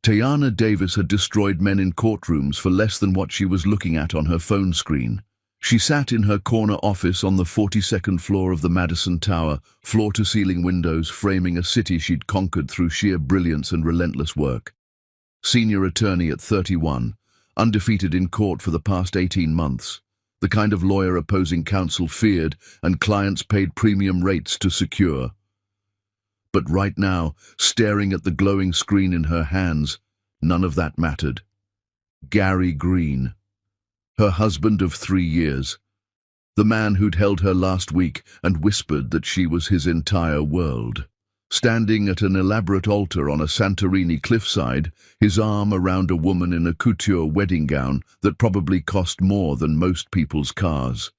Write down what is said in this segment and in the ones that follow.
Tayana Davis had destroyed men in courtrooms for less than what she was looking at on her phone screen. She sat in her corner office on the 42nd floor of the Madison Tower, floor-to-ceiling windows framing a city she'd conquered through sheer brilliance and relentless work. Senior attorney at 31, undefeated in court for the past 18 months. The kind of lawyer opposing counsel feared and clients paid premium rates to secure. But right now, staring at the glowing screen in her hands, none of that mattered. Gary Green, her husband of 3 years, the man who'd held her last week and whispered that she was his entire world. Standing at an elaborate altar on a Santorini cliffside, his arm around a woman in a couture wedding gown that probably cost more than most people's cars.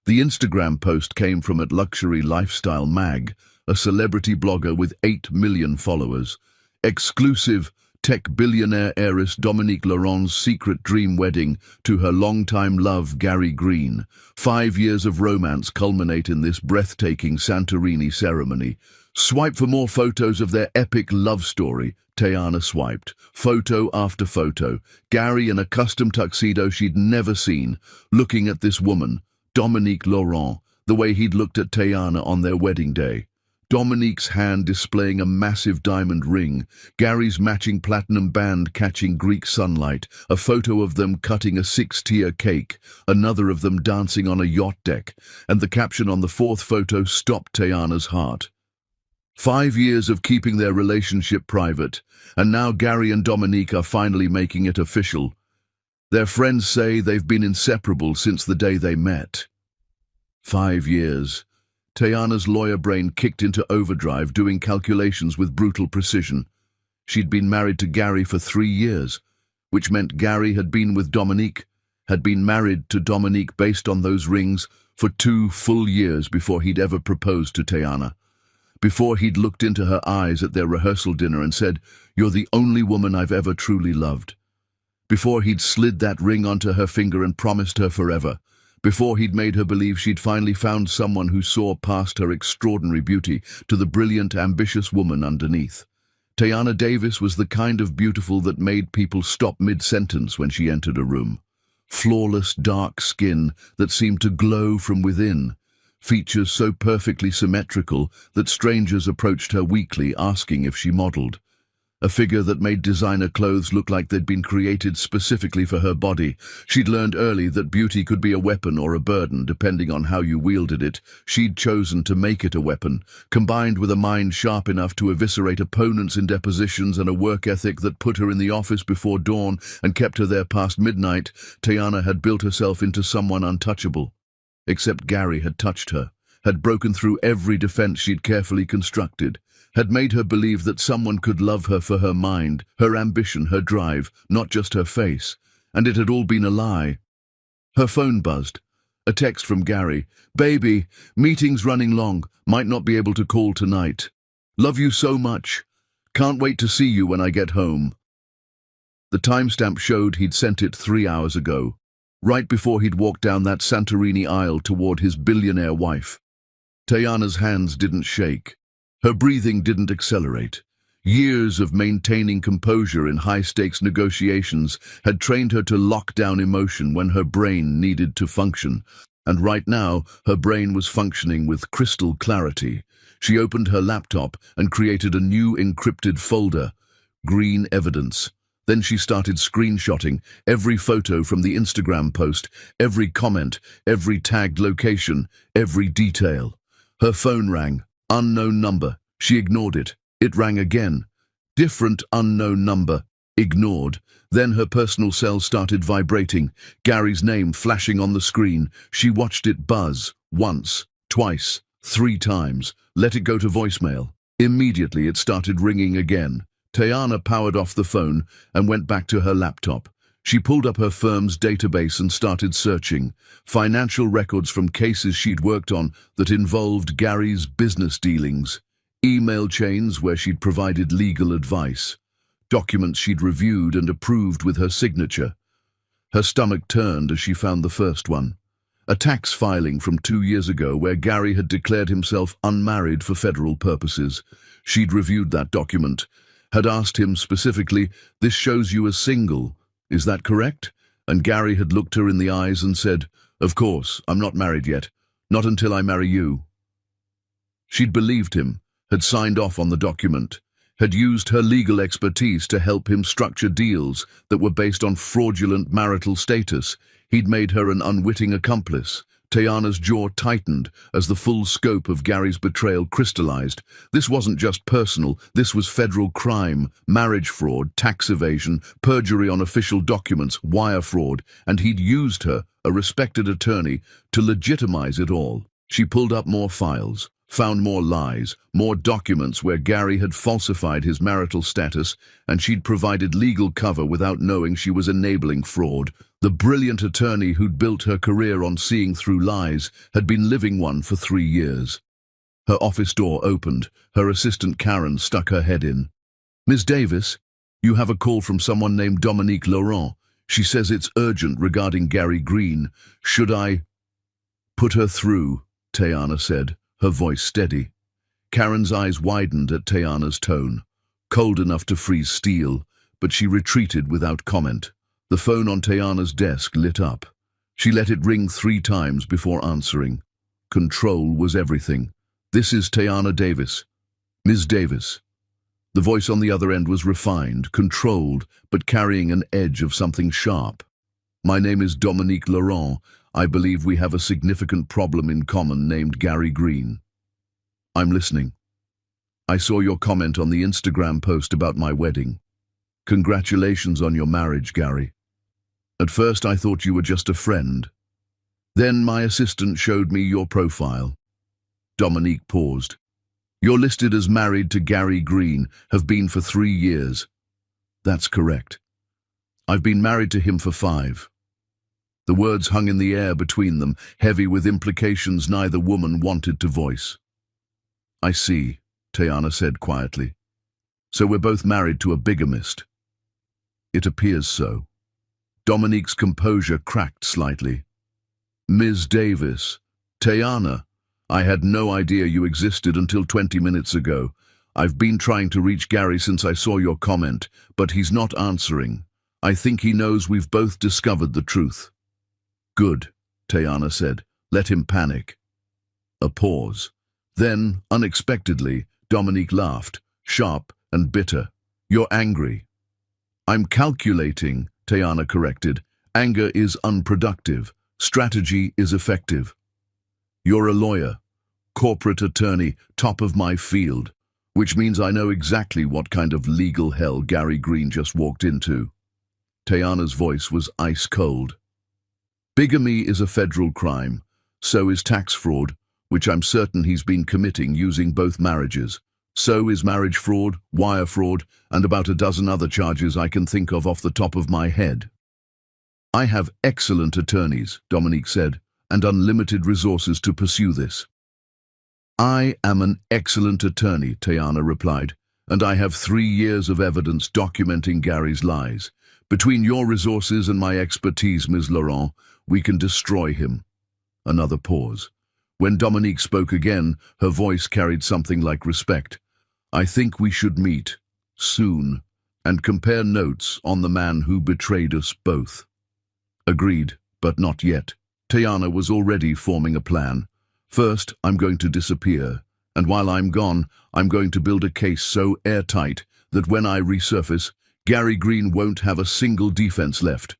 The Instagram post came from at Luxury Lifestyle Mag, a celebrity blogger with 8 million followers. Exclusive: tech billionaire heiress Dominique Laurent's secret dream wedding to her longtime love Gary Green. 5 years of romance culminate in this breathtaking Santorini ceremony. Swipe for more photos of their epic love story. Tayana swiped. Photo after photo. Gary in a custom tuxedo she'd never seen, looking at this woman, Dominique Laurent, the way he'd looked at Tayana on their wedding day. Dominique's hand displaying a massive diamond ring, Gary's matching platinum band catching Greek sunlight, a photo of them cutting a 6-tier cake, another of them dancing on a yacht deck, and the caption on the fourth photo stopped Tayana's heart. 5 years of keeping their relationship private, and now Gary and Dominique are finally making it official. Their friends say they've been inseparable since the day they met. 5 years. Tayana's lawyer brain kicked into overdrive, doing calculations with brutal precision. She'd been married to Gary for 3 years, which meant Gary had been with Dominique, had been married to Dominique based on those rings for 2 full years before he'd ever proposed to Tayana. Before he'd looked into her eyes at their rehearsal dinner and said, "You're the only woman I've ever truly loved." Before he'd slid that ring onto her finger and promised her forever. Before he'd made her believe she'd finally found someone who saw past her extraordinary beauty to the brilliant, ambitious woman underneath. Tayana Davis was the kind of beautiful that made people stop mid-sentence when she entered a room. Flawless, dark skin that seemed to glow from within. Features so perfectly symmetrical that strangers approached her weakly, asking if she modeled. A figure that made designer clothes look like they'd been created specifically for her body. She'd learned early that beauty could be a weapon or a burden, depending on how you wielded it. She'd chosen to make it a weapon, combined with a mind sharp enough to eviscerate opponents in depositions and a work ethic that put her in the office before dawn and kept her there past midnight. Tayana had built herself into someone untouchable. Except Gary had touched her, had broken through every defense she'd carefully constructed, had made her believe that someone could love her for her mind, her ambition, her drive, not just her face, and it had all been a lie. Her phone buzzed. A text from Gary. "Baby, meeting's running long, might not be able to call tonight. Love you so much. Can't wait to see you when I get home." The timestamp showed he'd sent it 3 hours ago, right before he'd walked down that Santorini aisle toward his billionaire wife. Tayana's hands didn't shake. Her breathing didn't accelerate. Years of maintaining composure in high-stakes negotiations had trained her to lock down emotion when her brain needed to function. And right now, her brain was functioning with crystal clarity. She opened her laptop and created a new encrypted folder, Green Evidence. Then she started screenshotting every photo from the Instagram post, every comment, every tagged location, every detail. Her phone rang. Unknown number. She ignored it. It rang again. Different unknown number. Ignored. Then her personal cell started vibrating, Gary's name flashing on the screen. She watched it buzz. Once, twice, 3 times. Let it go to voicemail. Immediately it started ringing again. Tayana powered off the phone and went back to her laptop. She pulled up her firm's database and started searching. Financial records from cases she'd worked on that involved Gary's business dealings. Email chains where she'd provided legal advice. Documents she'd reviewed and approved with her signature. Her stomach turned as she found the first one. A tax filing from 2 years ago where Gary had declared himself unmarried for federal purposes. She'd reviewed that document, had asked him specifically, "This shows you as single, is that correct?" And Gary had looked her in the eyes and said, "Of course, I'm not married yet. Not until I marry you." She'd believed him, had signed off on the document, had used her legal expertise to help him structure deals that were based on fraudulent marital status. He'd made her an unwitting accomplice. Tayana's jaw tightened as the full scope of Gary's betrayal crystallized. This wasn't just personal, this was federal crime, marriage fraud, tax evasion, perjury on official documents, wire fraud, and he'd used her, a respected attorney, to legitimize it all. She pulled up more files, found more lies, more documents where Gary had falsified his marital status, and she'd provided legal cover without knowing she was enabling fraud. The brilliant attorney who'd built her career on seeing through lies had been living one for 3 years. Her office door opened. Her assistant Karen stuck her head in. "Ms. Davis, you have a call from someone named Dominique Laurent. She says it's urgent regarding Gary Green. Should I—" "Put her through," Tayana said, her voice steady. Karen's eyes widened at Tayana's tone, cold enough to freeze steel, but she retreated without comment. The phone on Tayana's desk lit up. She let it ring 3 times before answering. Control was everything. "This is Tayana Davis. Ms. Davis." The voice on the other end was refined, controlled, but carrying an edge of something sharp. "My name is Dominique Laurent. I believe we have a significant problem in common named Gary Green." "I'm listening." "I saw your comment on the Instagram post about my wedding. Congratulations on your marriage, Gary. At first I thought you were just a friend. Then my assistant showed me your profile." Dominique paused. "You're listed as married to Gary Green, have been for 3 years. "That's correct. I've been married to him for 5. The words hung in the air between them, heavy with implications neither woman wanted to voice. "I see," Tayana said quietly. "So we're both married to a bigamist." "It appears so." Dominique's composure cracked slightly. "Ms. Davis, Tayana, I had no idea you existed until 20 minutes ago. I've been trying to reach Gary since I saw your comment, but he's not answering. I think he knows we've both discovered the truth." "Good," Tayana said. "Let him panic." A pause. Then, unexpectedly, Dominique laughed, sharp and bitter. "You're angry." "I'm calculating," Tayana corrected. "Anger is unproductive. Strategy is effective." "You're a lawyer, corporate attorney, top of my field, which means I know exactly what kind of legal hell Gary Green just walked into." Tayana's voice was ice cold. "Bigamy is a federal crime. So is tax fraud, which I'm certain he's been committing using both marriages. So is marriage fraud, wire fraud, and about a dozen other charges I can think of off the top of my head." "I have excellent attorneys," Dominique said, "and unlimited resources to pursue this." "I am an excellent attorney," Tayana replied, "and I have 3 years of evidence documenting Gary's lies. Between your resources and my expertise, Ms. Laurent, we can destroy him." Another pause. When Dominique spoke again, her voice carried something like respect. "I think we should meet, soon, and compare notes on the man who betrayed us both." "Agreed, but not yet." Tayana was already forming a plan. "First, I'm going to disappear, and while I'm gone, I'm going to build a case so airtight that when I resurface, Gary Green won't have a single defense left."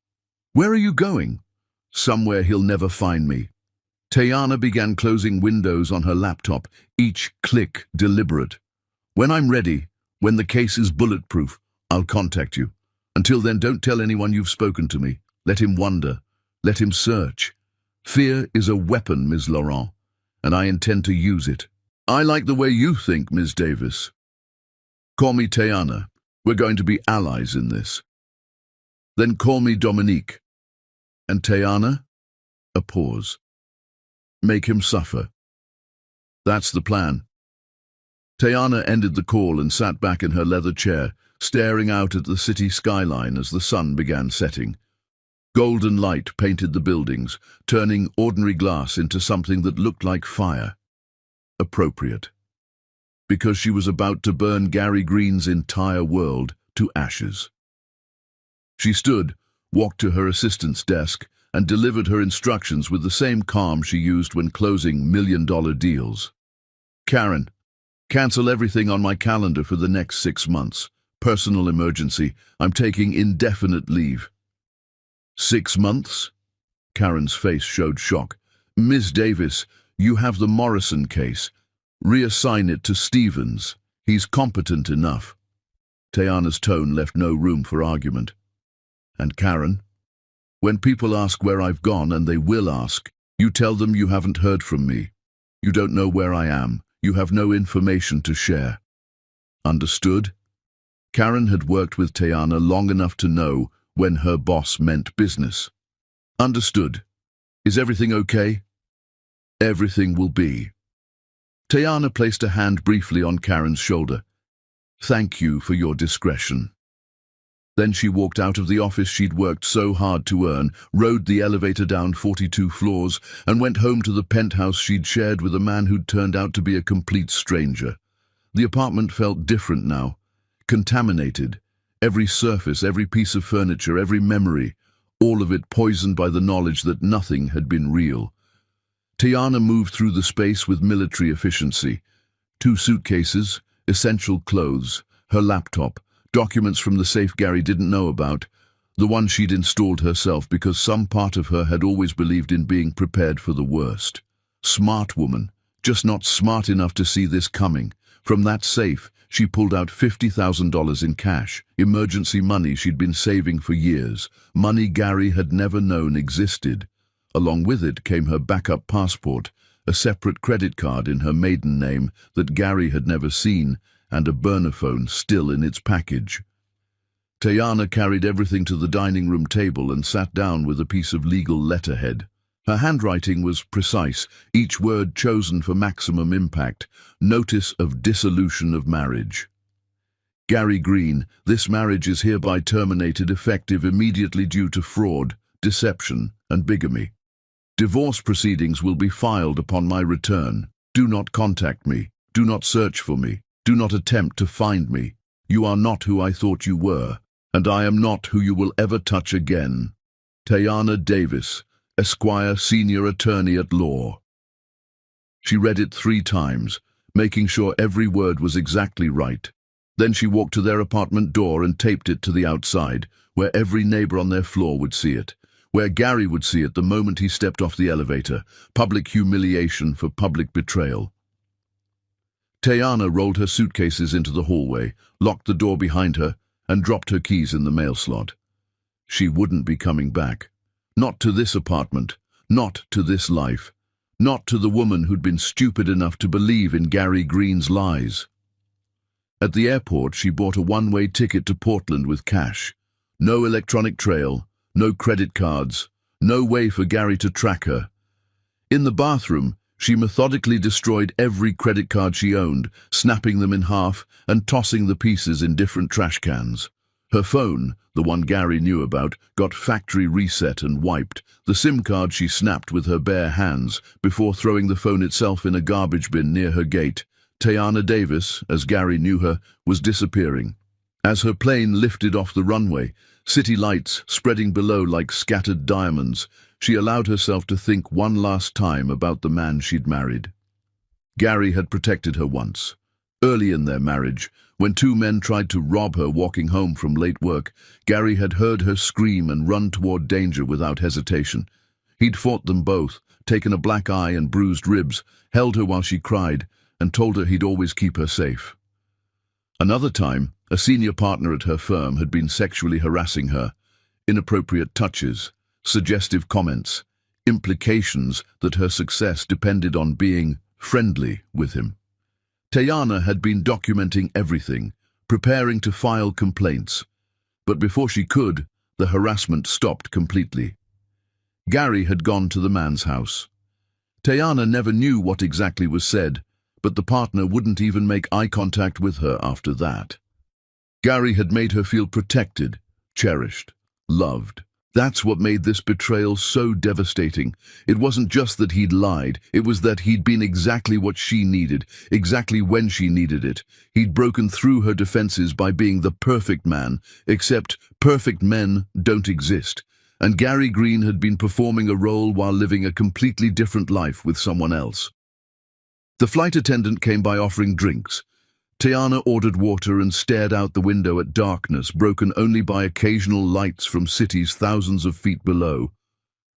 "Where are you going?" "Somewhere he'll never find me." Tayana began closing windows on her laptop, each click deliberate. "When I'm ready, when the case is bulletproof, I'll contact you. Until then, don't tell anyone you've spoken to me. Let him wonder. Let him search. Fear is a weapon, Ms. Laurent, and I intend to use it." "I like the way you think, Ms. Davis." "Call me Tayana. We're going to be allies in this." "Then call me Dominique." "And Tayana?" A pause. "Make him suffer." "That's the plan." Tayana ended the call and sat back in her leather chair, staring out at the city skyline as the sun began setting. Golden light painted the buildings, turning ordinary glass into something that looked like fire. Appropriate. because she was about to burn Gary Green's entire world to ashes. She stood, walked to her assistant's desk, and delivered her instructions with the same calm she used when closing million-dollar deals. "Karen, cancel everything on my calendar for the next 6 months. Personal emergency. I'm taking indefinite leave." 6 months? Karen's face showed shock. "Ms. Davis, you have the Morrison case. Reassign it to Stevens. He's competent enough." Tayana's tone left no room for argument. "And Karen? When people ask where I've gone, and they will ask, you tell them you haven't heard from me. You don't know where I am. You have no information to share. Understood?" Karen had worked with Tayana long enough to know when her boss meant business. "Understood. Is everything okay?" "Everything will be." Tayana placed a hand briefly on Karen's shoulder. "Thank you for your discretion." Then she walked out of the office she'd worked so hard to earn, rode the elevator down 42 floors, and went home to the penthouse she'd shared with a man who'd turned out to be a complete stranger. The apartment felt different now, contaminated. Every surface, every piece of furniture, every memory, all of it poisoned by the knowledge that nothing had been real. Tayana moved through the space with military efficiency. 2 suitcases, essential clothes, her laptop, documents from the safe Gary didn't know about, the one she'd installed herself because some part of her had always believed in being prepared for the worst. Smart woman, just not smart enough to see this coming. From that safe, she pulled out $50,000 in cash, emergency money she'd been saving for years, money Gary had never known existed. Along with it came her backup passport, a separate credit card in her maiden name that Gary had never seen, and a burner phone still in its package. Tayana carried everything to the dining room table and sat down with a piece of legal letterhead. Her handwriting was precise, each word chosen for maximum impact. Notice of dissolution of marriage. Gary Green, this marriage is hereby terminated effective immediately due to fraud, deception, and bigamy. Divorce proceedings will be filed upon my return. Do not contact me. Do not search for me. Do not attempt to find me. You are not who I thought you were, and I am not who you will ever touch again. Tayana Davis, Esquire, Senior Attorney at Law. She read it 3 times, making sure every word was exactly right. Then she walked to their apartment door and taped it to the outside, where every neighbor on their floor would see it, where Gary would see it the moment he stepped off the elevator. Public humiliation for public betrayal. Tayana rolled her suitcases into the hallway, locked the door behind her, and dropped her keys in the mail slot. She wouldn't be coming back. Not to this apartment, not to this life, not to the woman who'd been stupid enough to believe in Gary Green's lies. At the airport, she bought a one-way ticket to Portland with cash. No electronic trail, no credit cards, no way for Gary to track her. In the bathroom, she methodically destroyed every credit card she owned, snapping them in half and tossing the pieces in different trash cans. Her phone, the one Gary knew about, got factory reset and wiped, the SIM card she snapped with her bare hands before throwing the phone itself in a garbage bin near her gate. Tayana Davis, as Gary knew her, was disappearing. As her plane lifted off the runway, city lights spreading below like scattered diamonds, she allowed herself to think one last time about the man she'd married. Gary had protected her once. Early in their marriage, when 2 men tried to rob her walking home from late work, Gary had heard her scream and run toward danger without hesitation. He'd fought them both, taken a black eye and bruised ribs, held her while she cried, and told her he'd always keep her safe. Another time, a senior partner at her firm had been sexually harassing her. Inappropriate touches, suggestive comments, implications that her success depended on being friendly with him. Tayana had been documenting everything, preparing to file complaints. But before she could, the harassment stopped completely. Gary had gone to the man's house. Tayana never knew what exactly was said, but the partner wouldn't even make eye contact with her after that. Gary had made her feel protected, cherished, loved. That's what made this betrayal so devastating. It wasn't just that he'd lied, it was that he'd been exactly what she needed, exactly when she needed it. He'd broken through her defenses by being the perfect man, except perfect men don't exist. And Gary Green had been performing a role while living a completely different life with someone else. The flight attendant came by offering drinks. Tiana ordered water and stared out the window at darkness, broken only by occasional lights from cities thousands of feet below.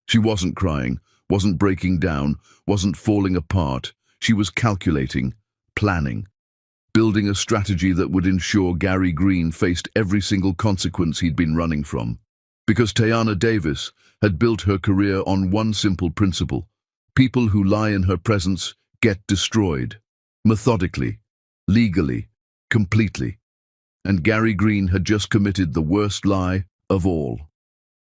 She wasn't crying, wasn't breaking down, wasn't falling apart. She was calculating, planning, building a strategy that would ensure Gary Green faced every single consequence he'd been running from. Because Tiana Davis had built her career on one simple principle: people who lie in her presence get destroyed. Methodically, legally, completely. And Gary Green had just committed the worst lie of all.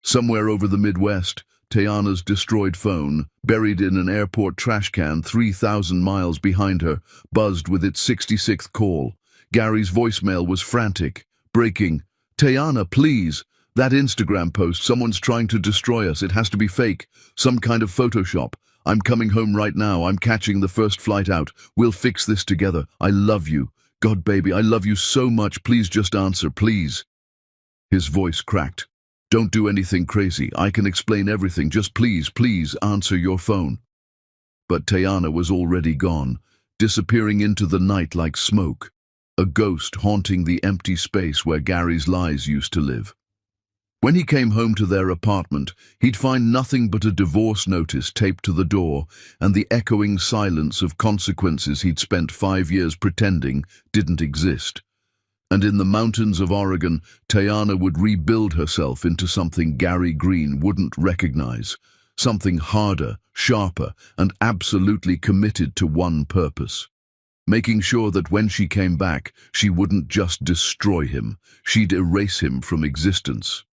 Somewhere over the Midwest, Tiana's destroyed phone, buried in an airport trash can 3,000 miles behind her, buzzed with its 66th call. Gary's voicemail was frantic, breaking. "Tiana, please. That Instagram post, someone's trying to destroy us. It has to be fake. Some kind of Photoshop. I'm coming home right now. I'm catching the first flight out. We'll fix this together. I love you. God, baby, I love you so much. Please just answer, please." His voice cracked. "Don't do anything crazy. I can explain everything. Just please, please answer your phone." But Tiana was already gone, disappearing into the night like smoke, a ghost haunting the empty space where Gary's lies used to live. When he came home to their apartment, he'd find nothing but a divorce notice taped to the door and the echoing silence of consequences he'd spent 5 years pretending didn't exist. And in the mountains of Oregon, Tiana would rebuild herself into something Gary Green wouldn't recognize, something harder, sharper, and absolutely committed to one purpose: making sure that when she came back, she wouldn't just destroy him, she'd erase him from existence.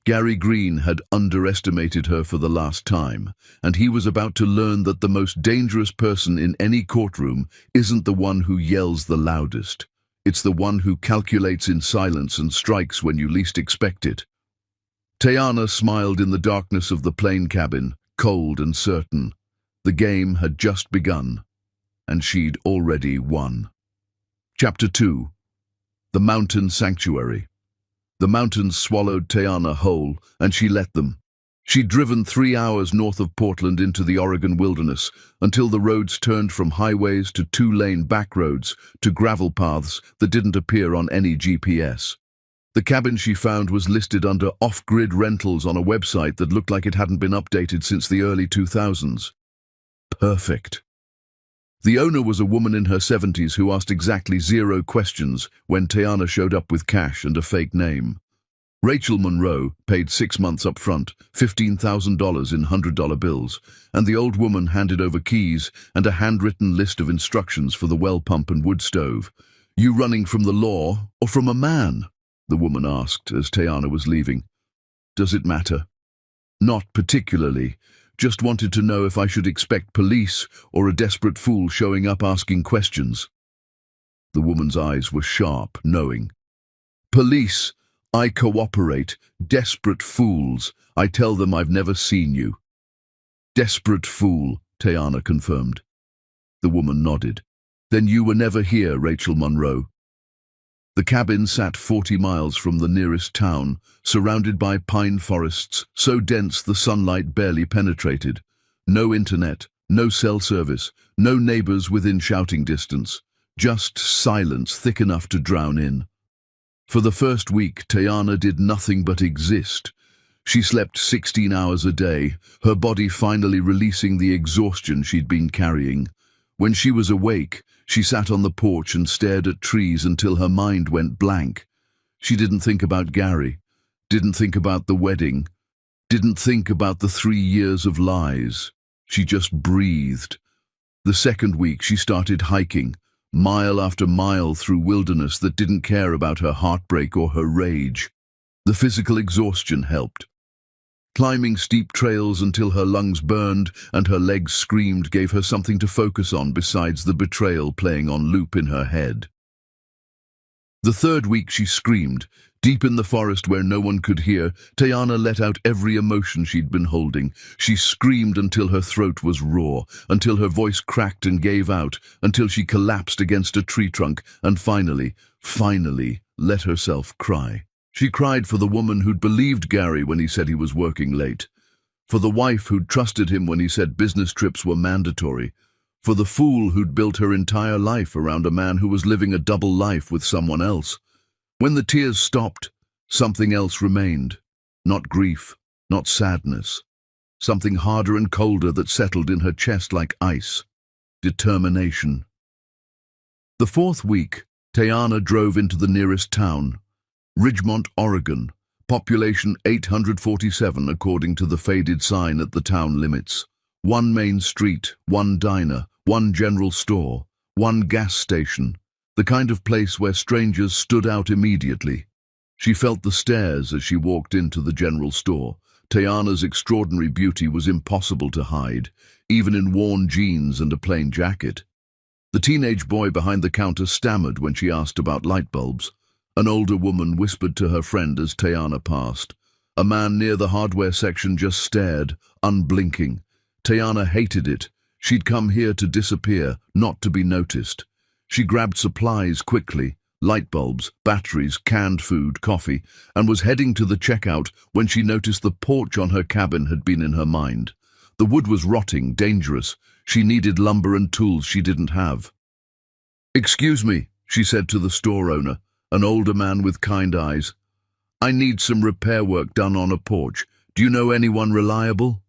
Gary Green had underestimated her for the last time, and he was about to learn that the most dangerous person in any courtroom isn't the one who yells the loudest. It's the one who calculates in silence and strikes when you least expect it. Tiana smiled in the darkness of the plane cabin, cold and certain. The game had just begun, and she'd already won. Chapter 2. The Mountain Sanctuary. The mountains swallowed Tiana whole, and she let them. She'd driven 3 hours north of Portland into the Oregon wilderness, until the roads turned from highways to 2-lane back roads to gravel paths that didn't appear on any GPS. The cabin she found was listed under off-grid rentals on a website that looked like it hadn't been updated since the early 2000s. Perfect. The owner was a woman in her 70s who asked exactly 0 questions when Tiana showed up with cash and a fake name. Rachel Monroe paid 6 months up front, $15,000 in $100 bills, and the old woman handed over keys and a handwritten list of instructions for the well pump and wood stove. "You running from the law or from a man?" the woman asked as Tiana was leaving. "Does it matter?" "Not particularly. Just wanted to know if I should expect police or a desperate fool showing up asking questions." The woman's eyes were sharp, knowing. "Police, I cooperate. Desperate fools, I tell them I've never seen you." "Desperate fool," Tiana confirmed. The woman nodded. "Then you were never here, Rachel Monroe." The cabin sat 40 miles from the nearest town, surrounded by pine forests so dense the sunlight barely penetrated. No internet, no cell service, no neighbors within shouting distance. Just silence thick enough to drown in. For the first week, Tiana did nothing but exist. She slept 16 hours a day, her body finally releasing the exhaustion she'd been carrying. When she was awake, she sat on the porch and stared at trees until her mind went blank. She didn't think about Gary, didn't think about the wedding, didn't think about the 3 years of lies. She just breathed. The second week, she started hiking, mile after mile through wilderness that didn't care about her heartbreak or her rage. The physical exhaustion helped. Climbing steep trails until her lungs burned and her legs screamed gave her something to focus on besides the betrayal playing on loop in her head. The third week she screamed, Deep in the forest where no one could hear, Tayana let out every emotion she'd been holding. She screamed until her throat was raw, until her voice cracked and gave out, until she collapsed against a tree trunk, and finally, let herself cry. She cried for the woman who'd believed Gary when he said he was working late, for the wife who'd trusted him when he said business trips were mandatory, for the fool who'd built her entire life around a man who was living a double life with someone else. When the tears stopped, something else remained. Not grief, not sadness. Something harder and colder that settled in her chest like ice. Determination. The fourth week, Tayana drove into the nearest town, Ridgemont, Oregon, population 847 according to the faded sign at the town limits. One main street, one diner, one general store, one gas station. The kind of place where strangers stood out immediately. She felt the stares as she walked into the general store. Tayana's extraordinary beauty was impossible to hide, even in worn jeans and a plain jacket. The teenage boy behind the counter stammered when she asked about light bulbs. An older woman whispered to her friend as Tayana passed. A man near the hardware section just stared, unblinking. Tayana hated it. She'd come here to disappear, not to be noticed. She grabbed supplies quickly, light bulbs, batteries, canned food, coffee, and was heading to the checkout when she noticed the porch on her cabin had been in her mind. The wood was rotting, dangerous. She needed lumber and tools she didn't have. "Excuse me," she said to the store owner, an older man with kind eyes. "I need some repair work done on a porch. Do you know anyone reliable?"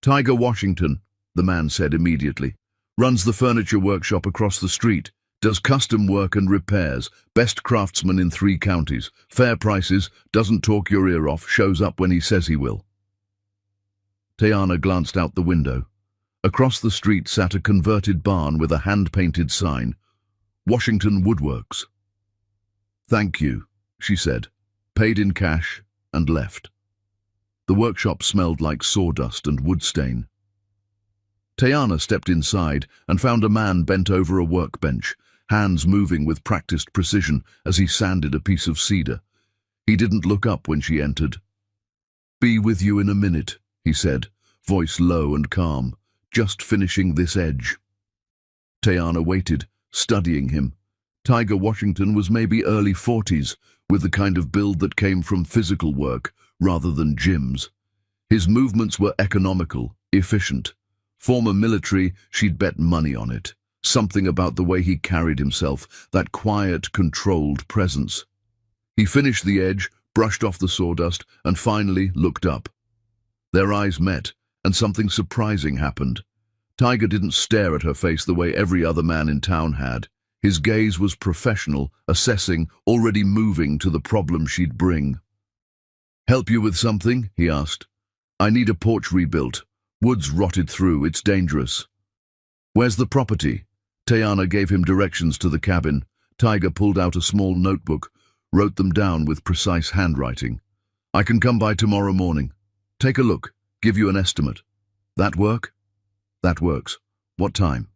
"Tiger Washington," the man said immediately. "Runs the furniture workshop across the street. Does custom work and repairs, best craftsman in 3 counties, fair prices, doesn't talk your ear off, shows up when he says he will." Tayana glanced out the window. Across the street sat a converted barn with a hand-painted sign, Washington Woodworks. "Thank you," she said, paid in cash, and left. The workshop smelled like sawdust and wood stain. Tayana stepped inside and found a man bent over a workbench, hands moving with practiced precision as he sanded a piece of cedar. He didn't look up when she entered. "Be with you in a minute," he said, voice low and calm, "just finishing this edge." Tayana waited, studying him. Tiger Washington was maybe early 40s, with the kind of build that came from physical work rather than gyms. His movements were economical, efficient. Former military, she'd bet money on it. Something about the way he carried himself, that quiet, controlled presence. He finished the edge, brushed off the sawdust, and finally looked up. Their eyes met, and something surprising happened. Tiger didn't stare at her face the way every other man in town had. His gaze was professional, assessing, already moving to the problem she'd bring. "Help you with something?" he asked. "I need a porch rebuilt. Wood's rotted through, it's dangerous." "Where's the property?" Tayana gave him directions to the cabin. Tiger pulled out a small notebook, wrote them down with precise handwriting. "I can come by tomorrow morning. Take a look, give you an estimate." "That work?" "That works. What time?"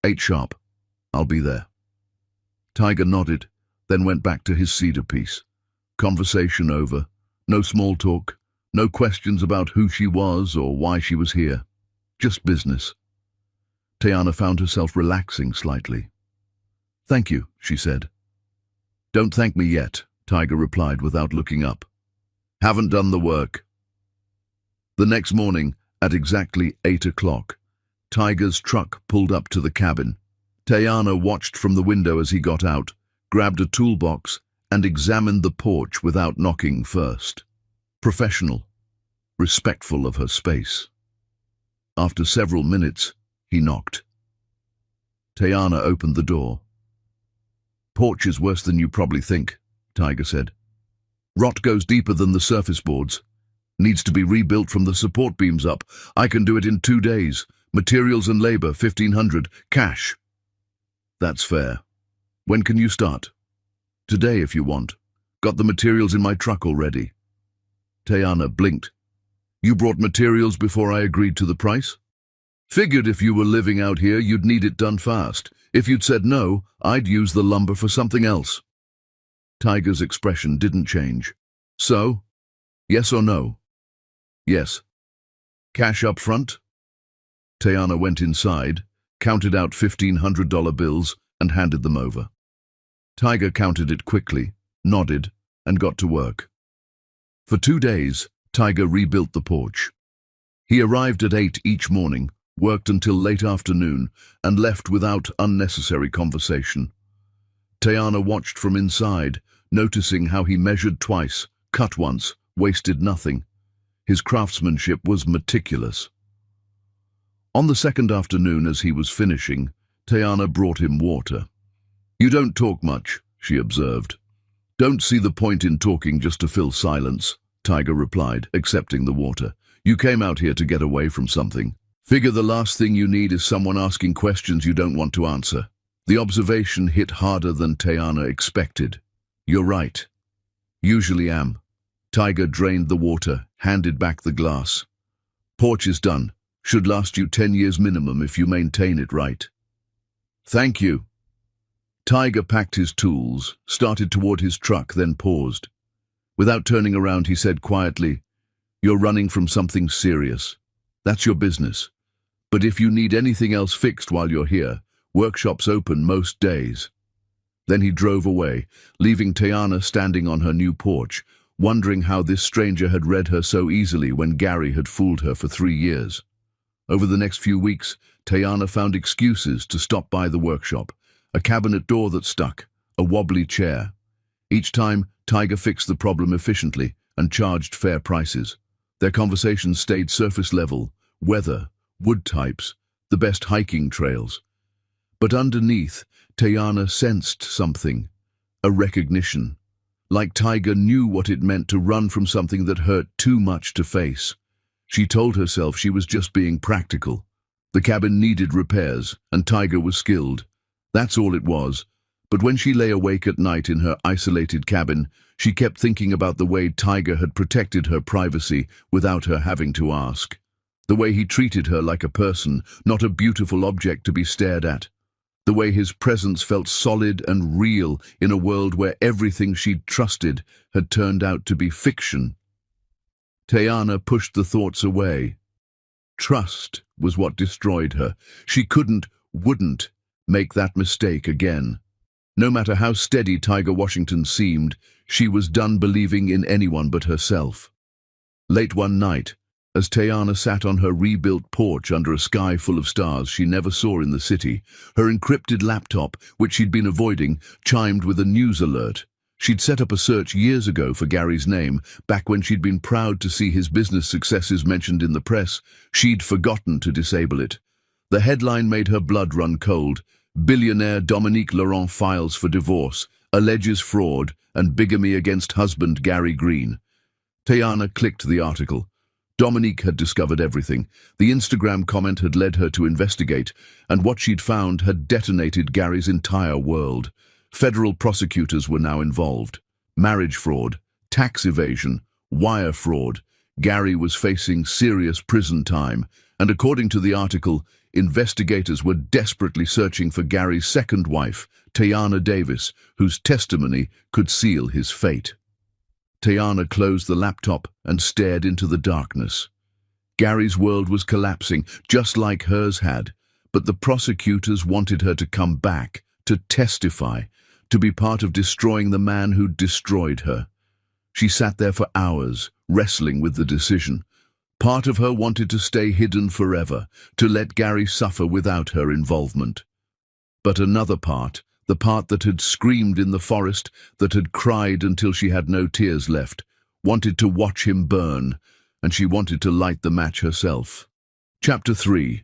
"8 sharp. I'll be there." Tiger nodded, then went back to his cedar piece. Conversation over. No small talk. No questions about who she was or why she was here. Just business. Tayana found herself relaxing slightly. "Thank you," she said. "Don't thank me yet," Tiger replied without looking up. "Haven't done the work." The next morning, at exactly 8 o'clock, Tiger's truck pulled up to the cabin. Tayana watched from the window as he got out, grabbed a toolbox, and examined the porch without knocking first. Professional, respectful of her space. After several minutes, he knocked. Tayana opened the door. "Porch is worse than you probably think," Tiger said. "Rot goes deeper than the surface boards. Needs to be rebuilt from the support beams up. I can do it in 2 days. Materials and labor, $1,500. Cash." "That's fair. When can you start?" "Today if you want. Got the materials in my truck already." Tayana blinked. "You brought materials before I agreed to the price?" "Figured if you were living out here, you'd need it done fast. If you'd said no, I'd use the lumber for something else." Tiger's expression didn't change. So? Yes or no? Yes. Cash up front? Tayana went inside, counted out $1,500 bills, and handed them over. Tiger counted it quickly, nodded, and got to work. For 2 days, Tiger rebuilt the porch. He arrived at 8 each morning, worked until late afternoon, and left without unnecessary conversation. Tayana watched from inside, noticing how he measured twice, cut once, wasted nothing. His craftsmanship was meticulous. On the second afternoon, as he was finishing, Tayana brought him water. "You don't talk much," she observed. "Don't see the point in talking just to fill silence," Tiger replied, accepting the water. "You came out here to get away from something. Figure the last thing you need is someone asking questions you don't want to answer." The observation hit harder than Tayana expected. "You're right. Usually am." Tiger drained the water, handed back the glass. "Porch is done. Should last you 10 years minimum if you maintain it right." "Thank you." Tiger packed his tools, started toward his truck, then paused. Without turning around, he said quietly, "You're running from something serious. That's your business. But if you need anything else fixed while you're here, workshops open most days." Then he drove away, leaving Tayana standing on her new porch, wondering how this stranger had read her so easily when Gary had fooled her for 3 years. Over the next few weeks, Tayana found excuses to stop by the workshop. A cabinet door that stuck, a wobbly chair. Each time, Tiger fixed the problem efficiently and charged fair prices. Their conversations stayed surface level: weather, wood types, the best hiking trails. But underneath, Tayana sensed something, a recognition. Like Tiger knew what it meant to run from something that hurt too much to face. She told herself she was just being practical. The cabin needed repairs, and Tiger was skilled. That's all it was. But when she lay awake at night in her isolated cabin, she kept thinking about the way Tiger had protected her privacy without her having to ask. The way he treated her like a person, not a beautiful object to be stared at. The way his presence felt solid and real in a world where everything she'd trusted had turned out to be fiction. Tayana pushed the thoughts away. Trust was what destroyed her. She wouldn't make that mistake again. No matter how steady Tiger Washington seemed, she was done believing in anyone but herself. Late one night, as Tayana sat on her rebuilt porch under a sky full of stars she never saw in the city, her encrypted laptop, which she'd been avoiding, chimed with a news alert. She'd set up a search years ago for Gary's name, back when she'd been proud to see his business successes mentioned in the press. She'd forgotten to disable it. The headline made her blood run cold. "Billionaire Dominique Laurent files for divorce, alleges fraud and bigamy against husband Gary Green." Tayana clicked the article. Dominique had discovered everything. The Instagram comment had led her to investigate, and what she'd found had detonated Gary's entire world. Federal prosecutors were now involved. Marriage fraud, tax evasion, wire fraud. Gary was facing serious prison time, and according to the article, investigators were desperately searching for Gary's second wife, Tayana Davis, whose testimony could seal his fate. Tayana closed the laptop and stared into the darkness. Gary's world was collapsing, just like hers had, but the prosecutors wanted her to come back, to testify, to be part of destroying the man who'd destroyed her. She sat there for hours, wrestling with the decision. Part of her wanted to stay hidden forever, to let Gary suffer without her involvement. But another part, the part that had screamed in the forest, that had cried until she had no tears left, wanted to watch him burn, and she wanted to light the match herself. Chapter 3.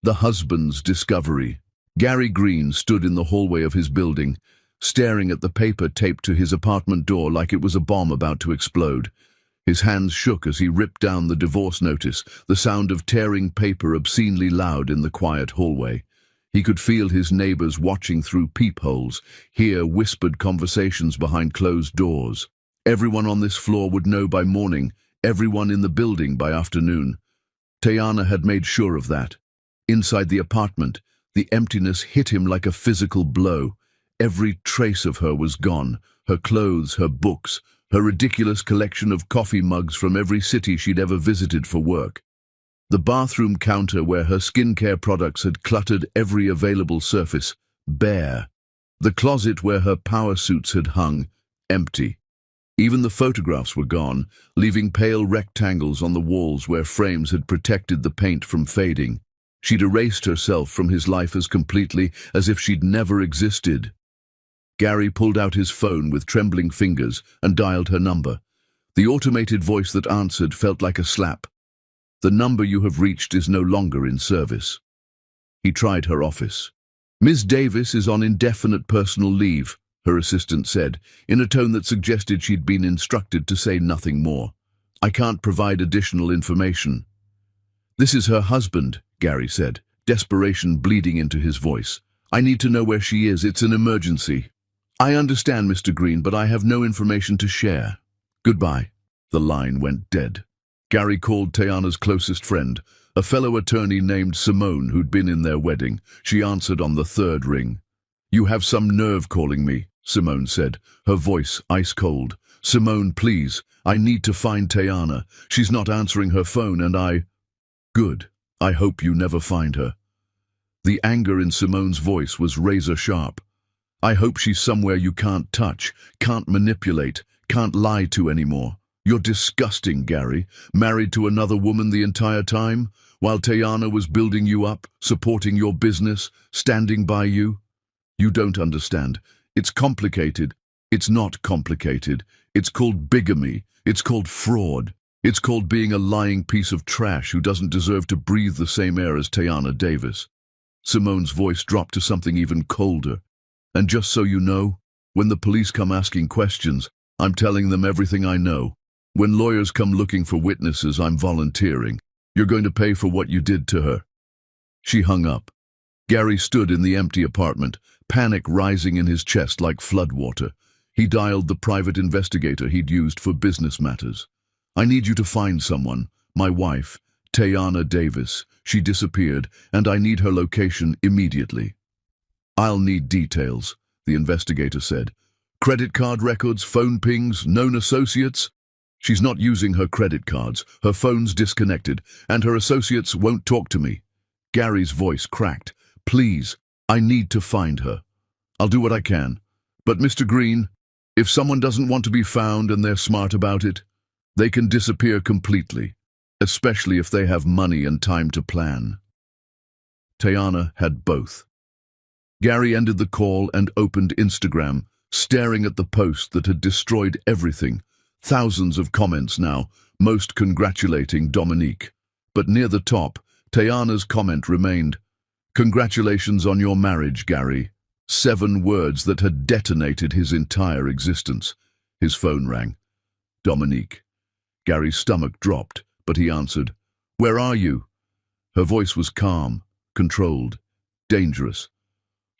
The Husband's Discovery. Gary Green stood in the hallway of his building, staring at the paper taped to his apartment door like it was a bomb about to explode. His hands shook as he ripped down the divorce notice, the sound of tearing paper obscenely loud in the quiet hallway. He could feel his neighbors watching through peepholes, hear whispered conversations behind closed doors. Everyone on this floor would know by morning, everyone in the building by afternoon. Tayana had made sure of that. Inside the apartment, the emptiness hit him like a physical blow. Every trace of her was gone, her clothes, her books, her ridiculous collection of coffee mugs from every city she'd ever visited for work. The bathroom counter where her skincare products had cluttered every available surface, bare. The closet where her power suits had hung, empty. Even the photographs were gone, leaving pale rectangles on the walls where frames had protected the paint from fading. She'd erased herself from his life as completely as if she'd never existed. Gary pulled out his phone with trembling fingers and dialed her number. The automated voice that answered felt like a slap. "The number you have reached is no longer in service." He tried her office. "Ms. Davis is on indefinite personal leave," her assistant said, in a tone that suggested she'd been instructed to say nothing more. "I can't provide additional information." "This is her husband," Gary said, desperation bleeding into his voice. "I need to know where she is. It's an emergency." "I understand, Mr. Green, but I have no information to share. Goodbye." The line went dead. Gary called Tayana's closest friend, a fellow attorney named Simone who'd been in their wedding. She answered on the third ring. "You have some nerve calling me," Simone said, her voice ice-cold. "Simone, please, I need to find Tayana. She's not answering her phone and I—" "Good. I hope you never find her." The anger in Simone's voice was razor-sharp. "I hope she's somewhere you can't touch, can't manipulate, can't lie to anymore. You're disgusting, Gary, married to another woman the entire time, while Tayana was building you up, supporting your business, standing by you. You don't understand. It's complicated. It's not complicated. It's called bigamy. It's called fraud. It's called being a lying piece of trash who doesn't deserve to breathe the same air as Tayana Davis." Simone's voice dropped to something even colder. "And just so you know, when the police come asking questions, I'm telling them everything I know. When lawyers come looking for witnesses, I'm volunteering. You're going to pay for what you did to her." She hung up. Gary stood in the empty apartment, panic rising in his chest like floodwater. He dialed the private investigator he'd used for business matters. "I need you to find someone. My wife, Tayana Davis. She disappeared, and I need her location immediately." "I'll need details," the investigator said. "Credit card records, phone pings, known associates?" "She's not using her credit cards, her phone's disconnected, and her associates won't talk to me." Gary's voice cracked. "Please, I need to find her. I'll do what I can. But Mr. Green, if someone doesn't want to be found and they're smart about it, they can disappear completely, especially if they have money and time to plan." Tayana had both. Gary ended the call and opened Instagram, staring at the post that had destroyed everything. Thousands of comments now, most congratulating Dominique. But near the top, Tayana's comment remained, "Congratulations on your marriage, Gary." 7 words that had detonated his entire existence. His phone rang. "Dominique." Gary's stomach dropped, but he answered, "Where are you?" Her voice was calm, controlled, dangerous.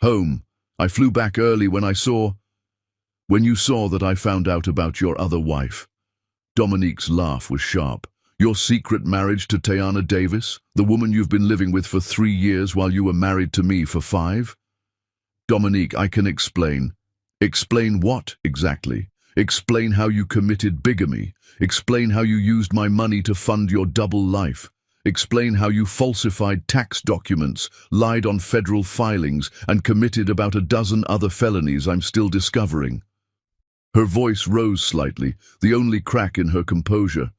"Home. I flew back early when you saw that I found out about your other wife." Dominique's laugh was sharp. "Your secret marriage to Tayana Davis, the woman you've been living with for 3 years while you were married to me for 5? "Dominique, I can explain." "Explain what, exactly? Explain how you committed bigamy. Explain how you used my money to fund your double life. Explain how you falsified tax documents, lied on federal filings, and committed about a dozen other felonies I'm still discovering." Her voice rose slightly, the only crack in her composure.